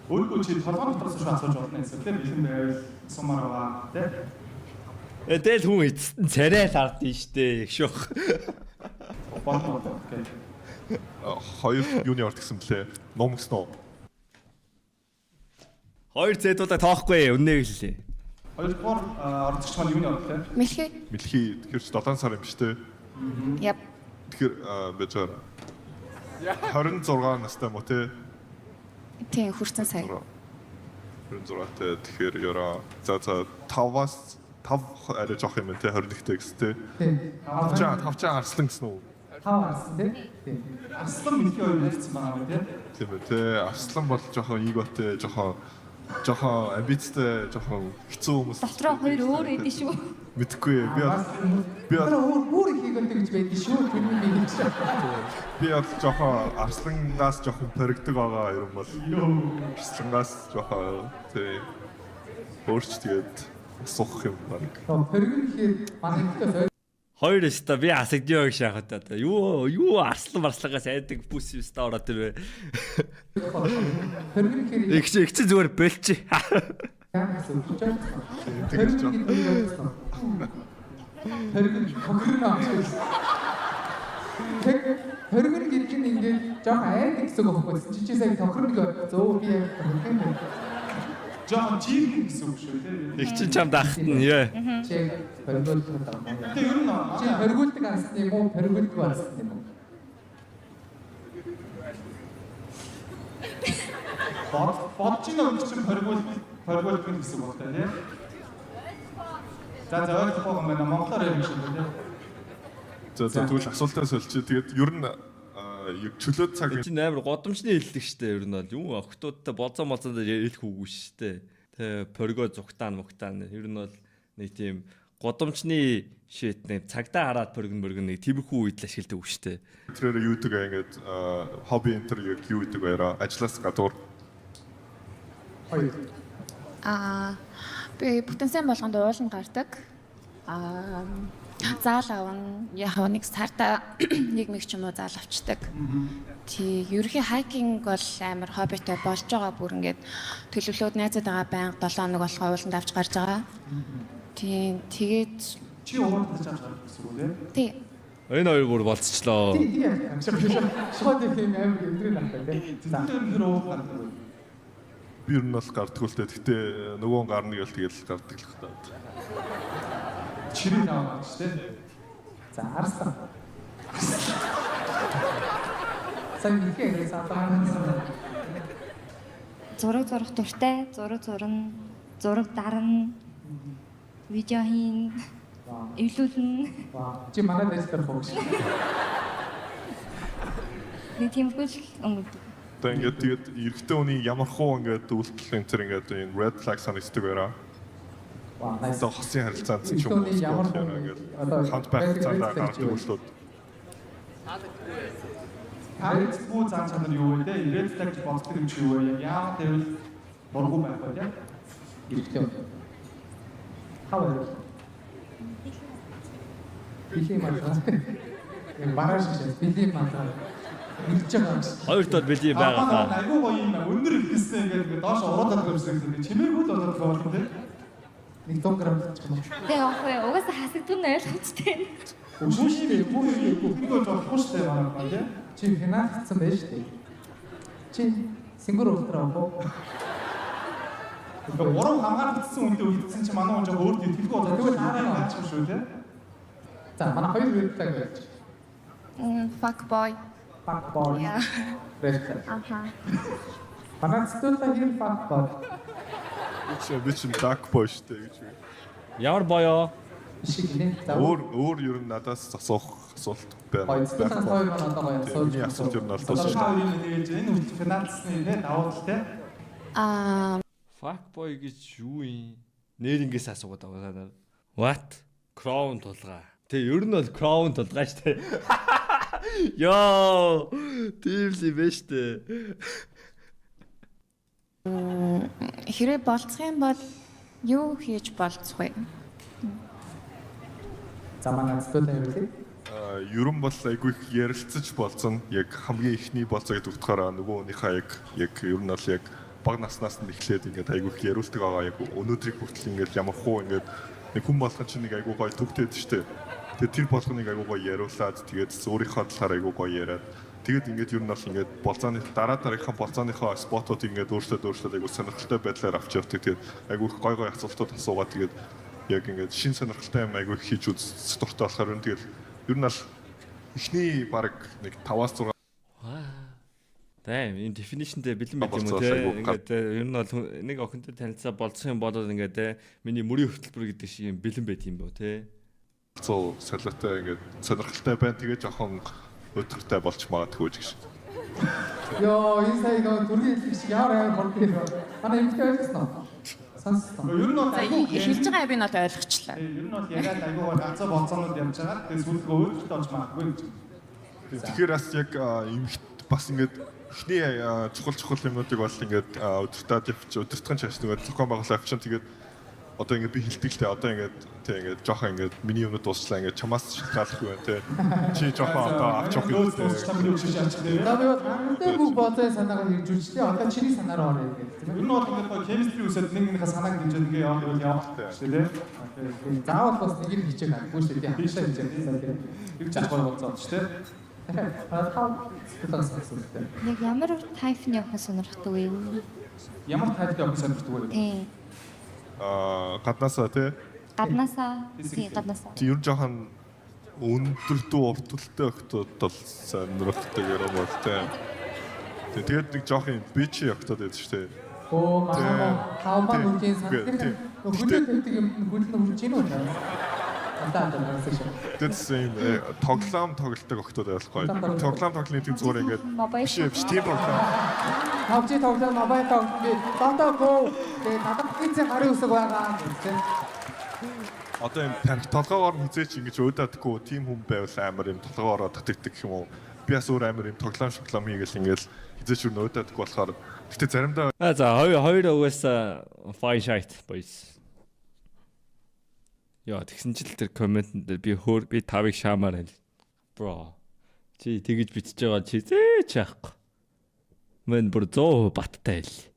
Speaker 2: Өөрөөр чи толгойн дотроос шүү асууж болно эсвэл бэлэн байвал сумаар байгаа тий.
Speaker 1: Тэгэл хүн эцэст нь царай л ардын штэ их шүүх.
Speaker 2: Болоо.
Speaker 4: Хоёр юуны орд гэсэн блэ? Ном гэсэн үү?
Speaker 1: Хоёр зэдүүдээ тоохгүй үннийг хэлээ.
Speaker 2: Хоёрдугаар ордогч маань юуны орд тий?
Speaker 6: Мэлхий.
Speaker 4: Мэлхий тэгэхээр 7 сар юм шүү дээ.
Speaker 6: Яп.
Speaker 4: Тэгэхээр бэжэр 26 настай мо те?
Speaker 6: Тийм, хүрсэн сая.
Speaker 4: 26-тай тэгэхээр ёро за 5-аас 5 арай жоох юм те 21-тэй гэсэн те.
Speaker 3: Тийм.
Speaker 4: 5 арслан гэсэн үү?
Speaker 3: Тав арсан тийм.
Speaker 2: Аслан мэлхий хоёр хэлсэн байгаа юм тий.
Speaker 4: Тийм ээ те. Арслан бол жоохон эготэй, жоохон амбицтай, жоохон хэцүү хүмүүс.
Speaker 8: дотроо хоёр өөр эдэн шүү.
Speaker 4: Мэдхгүй би
Speaker 3: өөр их хийгээд гэж байдаг шүү. Тэр нь би хэлж байна.
Speaker 4: би жоохон арслангаас жоохон поригдог байгаа юм бол арслангаас жоохон тий өөрч тэгээд асуух юм байна.
Speaker 3: Пэргэн гэхээр манай ихтэй
Speaker 1: Хоёр өстө би асагдъя гэж яхад одоо юу арслангаас айдаг бүс өстө ороод ирвэ.
Speaker 3: Хөргөн
Speaker 1: Их чи зүгээр болчих.
Speaker 3: Хөргөн гэдэг нь ингээд жоох айдаг гэсэн үг байхгүй. Чи сая тохирно зөө би яг
Speaker 2: Жон чиг гэсэн үг шүү дээ.
Speaker 1: Их чи чамд ахтна яа.
Speaker 3: чи хөргөлдөг байгаа.
Speaker 2: Гэтэ ер нь
Speaker 3: Чи хөргөлдөг арсан юм уу? Хөргөлдөг арсан юм уу?
Speaker 2: бодчих нэг чинь хоригуул гэсэн үг байна тийм. За ойлгох юм байна. Монголоор ярих шиг байна тийм.
Speaker 4: За тэгвэл асуултаа сольчих. Тэгээд ер нь яг чөлөөт цаг
Speaker 1: Чи амар годомчны хэллэг штэ ер нь бол юу охтуудтай болзон хэлэх үгүй штэ. Тэ порго зүгтаан ер нь бол нэг тийм годомчны шийт нэг цагдаа хараад поргон нэг тиймэрхүү үед л ашигладаг үг штэ.
Speaker 4: тэрээр юу гэдэг ингээд хобби энтер юу гэдэг байраа ажлаас гадуур
Speaker 3: Хоёр.
Speaker 6: Би бүтэн сайн болгонд ууланд гардаг. Заал авна. Яг нэг сарда нэг мэг ч юм уу заал авчдаг. Тий, ерөнхий хайкинг бол амар хоббитой болж байгаа бүр ингээд төлөвлөөд найзуудаа байнга 7 хоног болохоо ууланд авч гарч байгаа. Тий, тэгээд
Speaker 2: Чи урд гэж авч гарах гэсэн үг тийм.
Speaker 6: тий.
Speaker 1: Энэ хоёр бүр болцчлоо.
Speaker 3: Шууд их юм амар өндөр нахтай тийм. За.
Speaker 2: Зөвхөн тэр урд гардаг үү?
Speaker 4: би ер нь бол гардггүй л дээ. Гэтэ нөгөө гарна гээл тэгэл гардаг л хаа.
Speaker 2: Чирээ аваад шүү дээ.
Speaker 3: За арслан. Сайн ихээр сатаан.
Speaker 8: Зураг зурах дуртай, зураг зурна, зураг дарна, видео хийн, эвлүүлнэ.
Speaker 3: Вау. Чи манай дэстер фокус.
Speaker 8: Нэг тийм бүл өнгөрдөг.
Speaker 4: Одоо ингээд тэгээд эрэгтэй хүний ямар хуу ингээд үйлдэл энэ төр ингээд энэ red flag санагддаг байраа.
Speaker 3: Вау. Nice.
Speaker 4: Одоо хосын харилцаанд ч юм уу
Speaker 3: Эрэгтэй хүний ямар хуу
Speaker 4: ингээд хамт байх цаанаа гардаг үйлдэлүүд.
Speaker 2: Харин бүү зан чанар юу вэ те? Red flag боддог юм чи юу вэ? Яа гэвэл бургу байх ба тийм.
Speaker 3: Эрэгтэй. Хаваа. Билийн маа. Бараш шиг билийн маа. Ирж байгаа.
Speaker 1: Хоёрт бол бэлий байгаа.
Speaker 2: Айгуу гоё юм байна. Өндөр ихсэн ингээд доош уруудаад гэрсэн гэдэг. Чимээгүй л болоод байгаа тийм.
Speaker 3: Нэг 100 грамм ч юм уу.
Speaker 8: Тэгээ ахгүй угаасаа хасагдсан нь ойлгоцтой.
Speaker 2: Үшээ бүгд болохгүй шүү дээ манай тийм.
Speaker 3: Чи финансцсан байж тээ. Чи сингур уултраа уу?
Speaker 2: Урам хамгаалагдсан үндэ үлдсэн чи манай хүн жоо өөр дэлгүү болоод тэгвэл хараа гаачих шүү тийм.
Speaker 3: За манай хоёр редтаг байж.
Speaker 6: Fuck boy.
Speaker 3: Fuck boy.
Speaker 6: Яа.
Speaker 3: Редтаг.
Speaker 6: Аха.
Speaker 3: Манай студент хэрэг fuck boy.
Speaker 4: Би ч dark boy штэ гэж.
Speaker 1: Ямар боёо?
Speaker 3: Шиг нэ. За
Speaker 4: Өөр ер нь надаас асуух асуулт байна.
Speaker 3: студент хоёр маань одоо гоё сууж
Speaker 4: Миний асуулт ер нь бол
Speaker 2: Одоо шаарын нэгж энэ үйл финансны тийм давуу талтай.
Speaker 1: Fuck boy гэж юу юм? Нээрингээс асуугаад байгаа. What? Crown тулгаа. Тэ ер нь бол crown тулгаа штэ. Йоо! Тийм л юм байна штэ.
Speaker 6: Хэрэг болцох юм бол юу хийж болцох вэ?
Speaker 3: За манай студент хэрэг.
Speaker 4: Ерөн бол айгүй их ярилцаж болцсон. Яг хамгийн ихний болцоо гэдэг утгаараа нөгөөнийхөө яг ер нь бол яг баг наснаас нь эхлээд ингээд айгүй их яриулдаг байгаа. Яг өнөөдрийг хүртэл ингээд ямар хуу ингээд нэг хүн болгон чинь нэг айгүй гоё төвтэй штэ. Тэгээд тэр болгоныг айгүй гоё яриулаад тэгээд өөрийнхөө талаар айгүй гоё яриад тэгээд ингээд ер нь бол ингээд болцооны дараагийнхаа болцооныхоо спотууд ингээд өөрчлөлт айгүй сонирхолтой байдлаар авч явдаг. Тэгээд айгүй их гоё асуултууд асуугаад тэгээд яг ингээд шин сонирхолтой юм айгүй хийж үзэх дуртай болохоор энэ тэгээд ер нь бол эхний баг нэг 5-6
Speaker 1: Тийм энэ definition-тэй бэлэн байт юм уу те. Ингээд ер нь бол нэг охинтой танилцаа болцсон юм болоод ингээд те миний мөрийн хөтөлбөр гэдэг шиг юм бэлэн байт юм бо те.
Speaker 4: 100 солиотой ингээд сонирхолтой байна. Тэгээ жоохон өдөртэй болж магадгүй гэж.
Speaker 3: Йоо, энэ сая нөгөө түргийн хэлэх шиг ямар амар болдгийг. Манай эмэгтэй ойлгосноо. Сонссон.
Speaker 2: Ер нь бол
Speaker 6: Хэлж байгаа би надад ойлгочлаа.
Speaker 2: ер нь бол яриад айгуугаар ганцаа болцоонууд явж байгаа. Тэгээд сүүлдээ өөрчлөлт олж магадгүй гэж.
Speaker 4: Тэгэхээр бас яг эмхт бас ингээд эхний чухал юмнуудыг бол ингээд өдөртөө авч өдөртгөн чаш нөгөө зохион байгуулалт авчин тэгээд одоо ингээд би хэлдэг л дээ одоо ингээд тэг ингээд жоохон ингээд миний өмнө дуусчлаа ингээд чамаас шалтгааллахгүй байна те. Чи жоохон одоо авч явах юм те.
Speaker 3: Намайг хангалттай бүх бодой санаагаар хийж үзлээ. Одоо чиний санаараа орё гэдэг тийм ээ.
Speaker 2: Ер нь бол ингээд chemistry үсэд нэг нэгнийхээ санааг дэмжиж ингээд явах шүү дээ.
Speaker 3: Заавал бас нэг юм хийчих харахгүй шүү дээ. Хашаа хийчих.
Speaker 2: Их жахвар болцоод шүү дээ.
Speaker 8: Яг ямар тайпны явах сонирхдаг вэ?
Speaker 2: Ямар тайлбар явах сонирхдаг вэ?
Speaker 8: Тийм.
Speaker 4: Гаднаасаа те.
Speaker 8: Гаднаасаа. Тийм, гаднаасаа.
Speaker 4: Тий ер нь жоохон өндөрдөө уртултай өгтөд бол сонирхдаг юм бол те. Тэгээд нэг жоохон бичи өгтөд байдаг шүү дээ.
Speaker 3: Оо маа хаамаа нүгийн санхэр хүлээ тавьдаг юм хүлэн үрж ийн үү? Антаа нэрсэж.
Speaker 4: That's same тоглоом тоглолтог өгтөд байхгүй. Тоглоом тоглолтын тийм зүгээр ингээд биш тийм тоглоом.
Speaker 3: Хавчи тоглоом мобайл тоглоом дандаа гоо тэгээд надад хийцэн гарын үсэг байгаа гэсэн.
Speaker 4: Одоо юм толгоогоор хизээч ингэж өөдөөдгүй тийм хүн байвал амар юм толгоогоор татагддаг юм уу? Би бас өөр амар юм тоглоом шоглоом хийгээл ингээл хизээч өөр өөдөөдгүй болохоор гэтээ заримдаа
Speaker 1: За хоёр угаасаа fine shite boys. Яа тэгсэн чил тэр комментэнд би 5-ыг шаамаар хэл. Bro. Чи тэгэж бичиж байгаа чи зээч яахгүй. Мэн бүр 100% баттай хэл.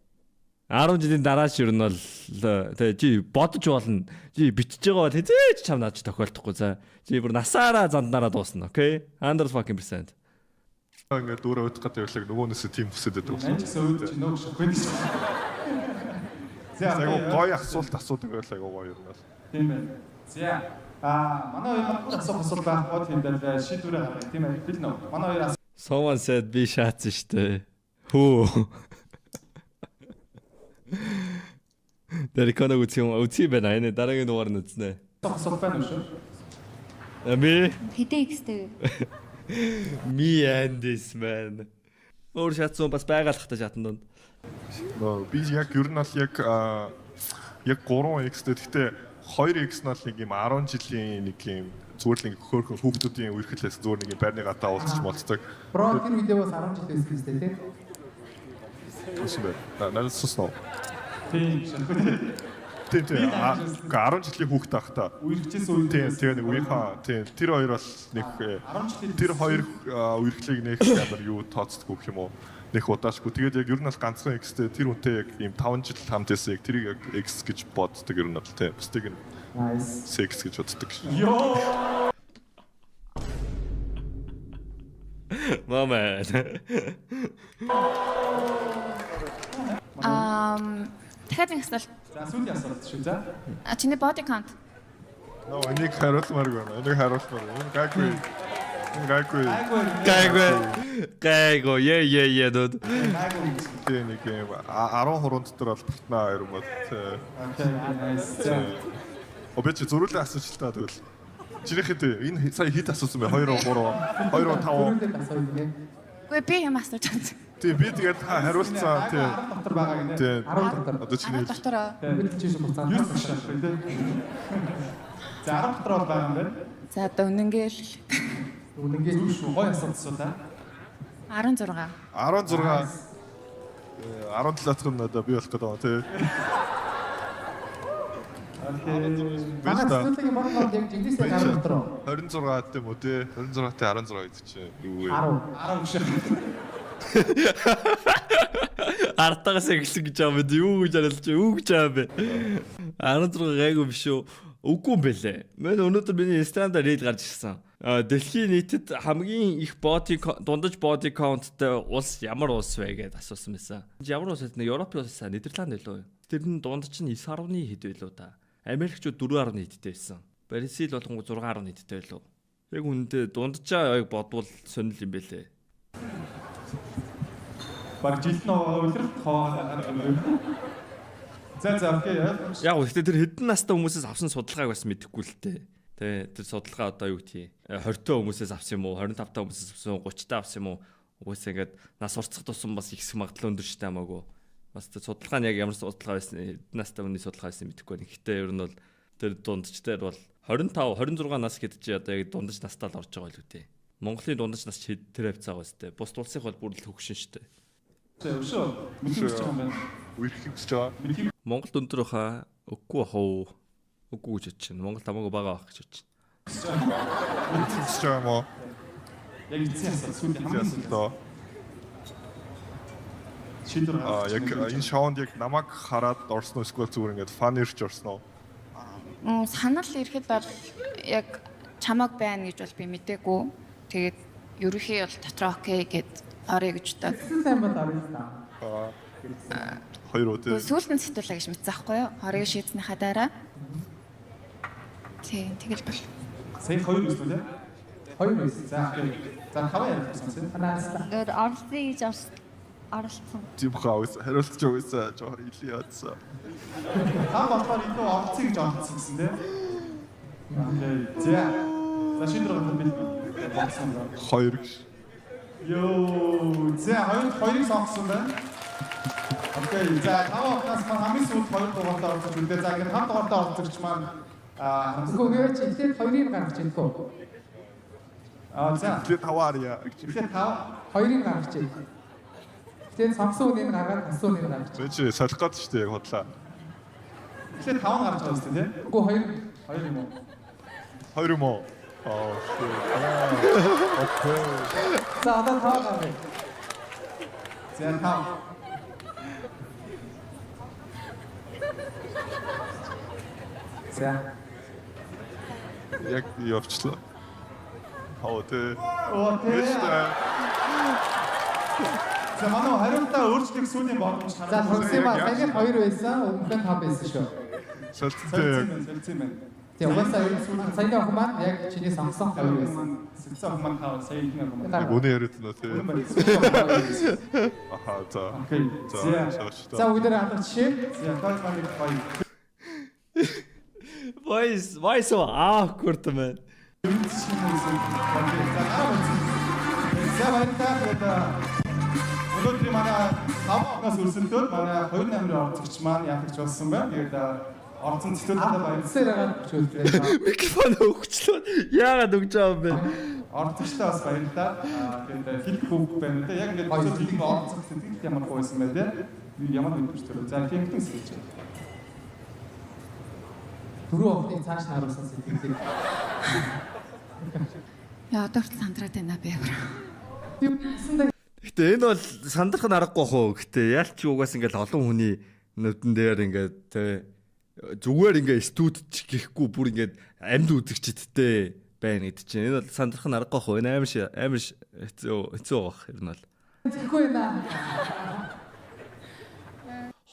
Speaker 1: 10 жилийн дарааш юу нь бол тэгээ чи бодож болно. Чи бичиж байгаа бол хизээч чам наач тохиолдохгүй за. Чи бүр насаараа занднараа дуусна. Окей? 100%.
Speaker 4: ингээд өөрөө өдөх гэдэг явлаа нөгөөнөөсөө тийм хүсэж байдаг
Speaker 2: Мань ч гэсэн өөдөж нөө шөхөд. За
Speaker 4: гоё асуулт асуудаг байлаа гоё юм бол.
Speaker 2: Тийм байна. За манай хоёр асуулт байхгүй тийм байна. Шийдвэрээ гаргая тийм ээ. Бил нөө. Манай хоёр
Speaker 1: Someone said би шаацсан штэ. Хөө. Дэркона үгүй байна. Энэ дараагийн дугаар нь үзнэ.
Speaker 2: асуулт байна уу шүү?
Speaker 1: Би
Speaker 8: Хэдэн X-тэй вэ?
Speaker 1: Me and this man. Өөр шатсан бас байгаалахтай шатан донд.
Speaker 4: Би яг ер нь бол яг 3x-тэй гэхдээ 2x нь бол нэг юм 10 жилийн нэг юм зүгээр л нэг хөөрхөн хүүхдүүдийн үерхлээс зүгээр нэг юм байрны гадаа уулзч молцдог.
Speaker 3: Бро тэр видео бас 10 жил байсан юм тийм.
Speaker 4: Тэсвэр. Надад сусноо.
Speaker 2: Тийм.
Speaker 4: Тийм 10 жилийн хүүхэд ах та.
Speaker 2: Үерхчээс үе.
Speaker 4: Тэгээ нэг үеийнхаа тийм тэр хоёр бол нэг тэр хоёр үерхлийг нэг амар юу тооцдог гэх юм уу? Нэг удаашгүй. Тэгээд яг ер нь бол ганцхан x-тэй тэр үнтэй яг ийм 5 жил хамт байсан яг тэрийг яг x гэж боддог ер нь бол тийм. Бусдыг нь sex гэж боддог.
Speaker 2: Йоо.
Speaker 1: Мама.
Speaker 6: Тэгэхээр нэг асуулт.
Speaker 2: За сүүлийн асуулт шүү. За.
Speaker 6: Чиний body count.
Speaker 4: Нөө энийг хариулмаар байна. Энийг хариулмаар. Энэ гайгүй. Энэ гайгүй.
Speaker 1: Гайго е дод.
Speaker 4: Тэгээ нэг 10 хуруунд дотор бол битнаа хоёр юм бол.
Speaker 2: Окей, nice.
Speaker 4: Обеч зөрүүлээ асууч л та тэгвэл. Жирэхэд энэ сая хэд асуусан бэ? 2 3 2 5.
Speaker 6: Үгүй би юм асууж байгаа.
Speaker 4: Тий би тэгээд хариулцаа тий.
Speaker 2: Дотор байгаа гинэ.
Speaker 4: Тий.
Speaker 3: 10 дотор.
Speaker 4: Одоо чиний
Speaker 6: Доктор.
Speaker 3: Бид чинь буцаад.
Speaker 2: 9 шат тийм. За 10 дотор бол байгаа юм байна.
Speaker 6: За одоо үнэнгээл
Speaker 3: Үнэнгээ
Speaker 2: Зүг шүү. Гой асуулт асуулаа.
Speaker 6: 16.
Speaker 4: 16 17-х нь одоо би болох гэдэг байна тий.
Speaker 3: Манай студентийн бодлоо яг жигдээсээ 10 дотор.
Speaker 4: 26 тийм үү тий. 26-тэй 16 гэдэг чинь юу вэ?
Speaker 2: 10 шиг.
Speaker 1: Артагаас эхэлсэн гэж байгаа мэд юу гэж арилж юу гэж байгаа бэ? 16 гайгүй биш үү? Үгүй юм бэлээ. Мэн өнөөдөр миний Instagram-д рeel гарч ирсэн. Дэлхийн нийтэд хамгийн их дундаж body countтай улс ямар улс вэ гэдээ асуусан байсан. Ямар улс вэ? Европын улс аа, Нидерланд байлоо. Тэр нь дундаж нь 9.1 хэд байлоо да. Америкчууд 4.1 хэдтэй байсан. Бразил болгон 6.1 хэдтэй байлоо. Яг үүндээ дунджаа яг бодвол сонирхол юм бэлээ.
Speaker 2: Баг жилд нөө үлрэлт хаваа гаргав. За окей.
Speaker 1: Яг гэхдээ тэр хэдэн настай хүмүүсээс авсан судалгааг бас мэдэхгүй л дээ. Тэ тэр судалгаа одоо юу гэх юм? 20 та хүмүүсээс авсан юм уу? 25 та хүмүүсээс авсан уу? 30 та авсан юм уу? Угсаа ингээд нас урцах тусам бас их магадлал өндөр штэй хамаагүй. Бас тэр судалгаа нь яг ямар судалгаа байсан? Хэдэн настай хүний судалгаа байсан мэдэхгүй байна. Гэхдээ ер нь бол тэр дундчдаар бол 25 26 нас гэдэг чи одоо яг дундаж настай л орж байгаа л үү те. Монголын дундаж нас чи тэр хавцаа байгаа сте. Бус улсынх бол бүр л хөгшин штэ.
Speaker 2: Өшөө. Мэдээж юм байна.
Speaker 4: Үерхийг хүсэж байгаа.
Speaker 1: Монголд өндөр хаа Үгүй хоо. Үгүй гэж чинь. Монгол тамаагүй байгаа байх гэж чинь.
Speaker 4: Тэгж байгаа юм уу?
Speaker 2: Яг эцсийн асуулт сүүлийн хамгийн сүүлд.
Speaker 4: Яасан доо.
Speaker 2: Шийдвэр
Speaker 4: Яг энэ шоунд яг намайг хараад орсон уу эсвэл зүгээр ингээд фан ирж орсон уу?
Speaker 6: Санал ирэхэд бол яг чамаг байна гэж бол би мэдээгүй. Тэгээд ерөнхий бол дотроо окей гэд орё гэж бодоод.
Speaker 3: сайн бол орё та.
Speaker 4: Хоёр удаа.
Speaker 6: Сүүлд нь сэтүүлээ гэж мэдсэн байхгүй юу? Орыг шийдснийхаа дараа. Тэгэл бол.
Speaker 2: сая 2 гэсэн үү?
Speaker 3: 2 байсан.
Speaker 2: За таван ярьсан юм.
Speaker 3: Анааста.
Speaker 8: Өөр оролцъё гэж оролцсон.
Speaker 4: Жим хаус хариултж өгөөсөө жоо илиац.
Speaker 2: Та болохоор илүү орцыг гэж орцсон гэсэн тийм. Окей. За шийдвэр гаргах бил болсон байна.
Speaker 4: Хоёр гэж.
Speaker 2: Йоо, за хоёрыг сонгосон байна. Окей. За таваас маань хамгийн сүүлд 2 дугаартаа орцож үлдээ. За ингээд 5 дугаартаа орцогч маань
Speaker 3: Үгүй чи ихтэй 2-ыг гаргаж ийн хөө.
Speaker 2: за
Speaker 4: Тэгээд таваарья.
Speaker 2: тэгэхээр 5
Speaker 3: 2-ыг гаргаж ийн. Тэгээд сонгосон үнийг гаргаад асуун нэг гаргаж.
Speaker 4: Тэ чи солих гээд шүү дээ яг бодлаа.
Speaker 2: тэгэхээр 5 гарч байгаа юм тийм.
Speaker 3: Үгүй
Speaker 2: 2 юм уу?
Speaker 4: Хоёр юм уу? Окей.
Speaker 3: За одоо таа гаргая.
Speaker 2: За 5. За
Speaker 4: Яг явчлаа. Хавтэ.
Speaker 2: Окей. За манай хариултаа өөрчлөх сүүлийн боломж
Speaker 3: За
Speaker 2: хараад.
Speaker 3: сонсъё ба саяны 2 байсан, өмнө нь 5 байсан шүү.
Speaker 4: Солилцтой яг.
Speaker 2: Солилцсон байна.
Speaker 3: Тэгээ угаасаа саяны охин маань яг чиний сонгосон 2 байсан.
Speaker 2: Солилцсон хүмүүс таа сая их нэг юм.
Speaker 4: Өнөө яриад нөө тэ.
Speaker 2: Үнэн байна.
Speaker 4: Аха за.
Speaker 2: Окей. За
Speaker 3: өдөр алга жишээ.
Speaker 2: за тоо маань гоё.
Speaker 1: Why so awkward man?
Speaker 2: За баярлалаа. Өнөөдөр манай 5-аас өрсөлдөд манай 2 номерын орцогч маань яатагч болсон байна. Тэгээд орцсон цэцүүлдээ баярлалаа.
Speaker 3: Сэрэг чөлтэй.
Speaker 1: Микрофон өгчлөө. Яагаад өгч байгаа юм бэ?
Speaker 2: Орцогчтой бас баярлалаа. Тэгээд хит хүүх байна те. Яг ингээд зөв тийм орцох сэтгэл ямар гойсон бэ те. Ямар мэдвэрч төрөө. За хэмтэн сэлж.
Speaker 3: Дөрөв охиныг цааш нь харуулсан сэтгэлийг.
Speaker 6: Яа одоо хүртэл сандраад байна би.
Speaker 1: Гэтэ энэ бол сандрах нь аргагүй хөө. Гэтэ яалч угаас ингээл олон хүний нүдэн дээр ингээд тэ зүгээр ингээд студид гэхгүй бүр ингээд амьд үзэгчдтэй байна гэдэг чинь. Энэ бол сандрах нь аргагүй хөө. Энэ амар хэцүү байх юм бол.
Speaker 3: Тэгэхгүй наа.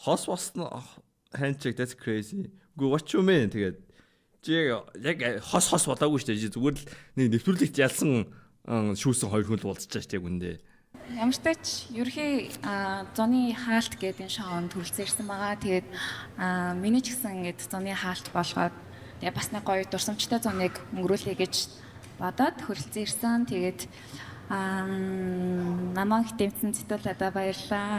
Speaker 1: Хос басна handshake that's crazy. Гүү what you mean тэгээд чи яг хос болоогүй шүү дээ. Зүгээр л нэг нэвтрүүлэгт ялсан шүүсэн хоёр хүн л уулзчихаа шүү дээ гүндээ.
Speaker 6: Ямар ч тач ерхий зуны хаалт гэдэг энэ шоунд төрөлцсөн ирсэн байгаа. Тэгээд миний ч гэсэн ингэж зуны хаалт болгоод тэгээ бас нэг гоё дурсамжтай зуныг өнгөрүүлэе гэж бодоод хөрөлцсөн ирсэн. Тэгээд намайг хэмтсэн цэцүүлээд баярлаа.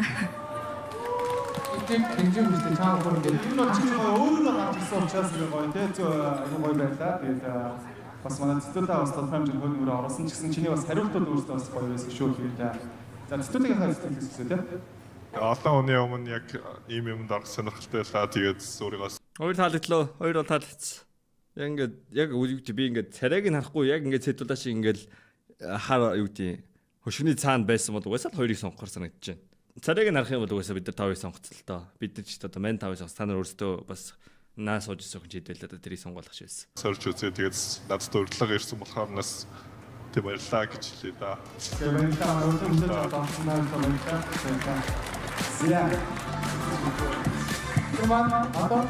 Speaker 3: Тийм хэмжээ үүсгэж чам бүр ингээд
Speaker 2: Энэ бол чинь өөрөө л авчихсан учраас гоё те. Зөв гоё байлаа. Тэгээд бас манай цэцүүлдээ бас тодорхой хэмжээний хөлбөр оруулсан ч гэсэн чиний бас хариултууд өөрөөсөө бас гоё байсан шүү гэдэг. За цэцүүлдийн хариултыг хэлсэн те.
Speaker 4: Одоо оны өмнө яг ийм юмд арга сонирхолтой байлаа. Тэгээд өөрийгөө
Speaker 1: Хоёр таалагдлаа. Хоёр бол таалагдсан. Яг ингээд яг юу гэдэг би ингээд царайг нь харахгүй яг ингээд цэдүүлаа шиг ингээд хар юу гэдэг хөшгөний цаана байсан бол угаасаа хоёрыг сонгохоор санагдаж байна. Царайг нь харах юм бол угаасаа бид нар тавыг сонгоцсон л доо. Бид нар ч одоо мань тавыг сонгоц та нар өөрсдөө бас наа сууж ирсэн хүн жидэлээ одоо тэрийг сонгоолох шивсэн.
Speaker 4: сорж үзээ. Тэгээд надад урдлага ирсэн болохоор нас тэг баярлаа гэж хэлээ да.
Speaker 2: Тэгээд баярлалаа. Өнөөдөр олсон баярлалаа. За. Томан одоо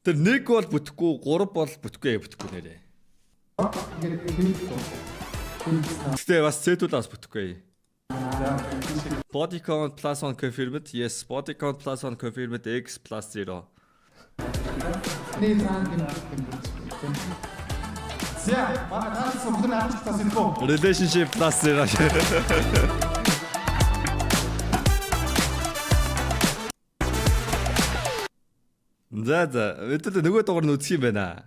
Speaker 1: Тэр нэг бол бүтэхгүй, гурав бол бүтэхгүй нэрээ.
Speaker 3: ингээд хэлдэг.
Speaker 1: Гэтэ бас цэдүүлээс бүтэхгүй. Body count plus 1 confirmed. Yes, body count plus 1 confirmed. X plus 0.
Speaker 3: Нэг цаан юм.
Speaker 2: за манай таасан бүхэн авч тас info.
Speaker 1: Relationship plus 0. За, өдөрт нөгөө дугаар нь үзэх юм байна.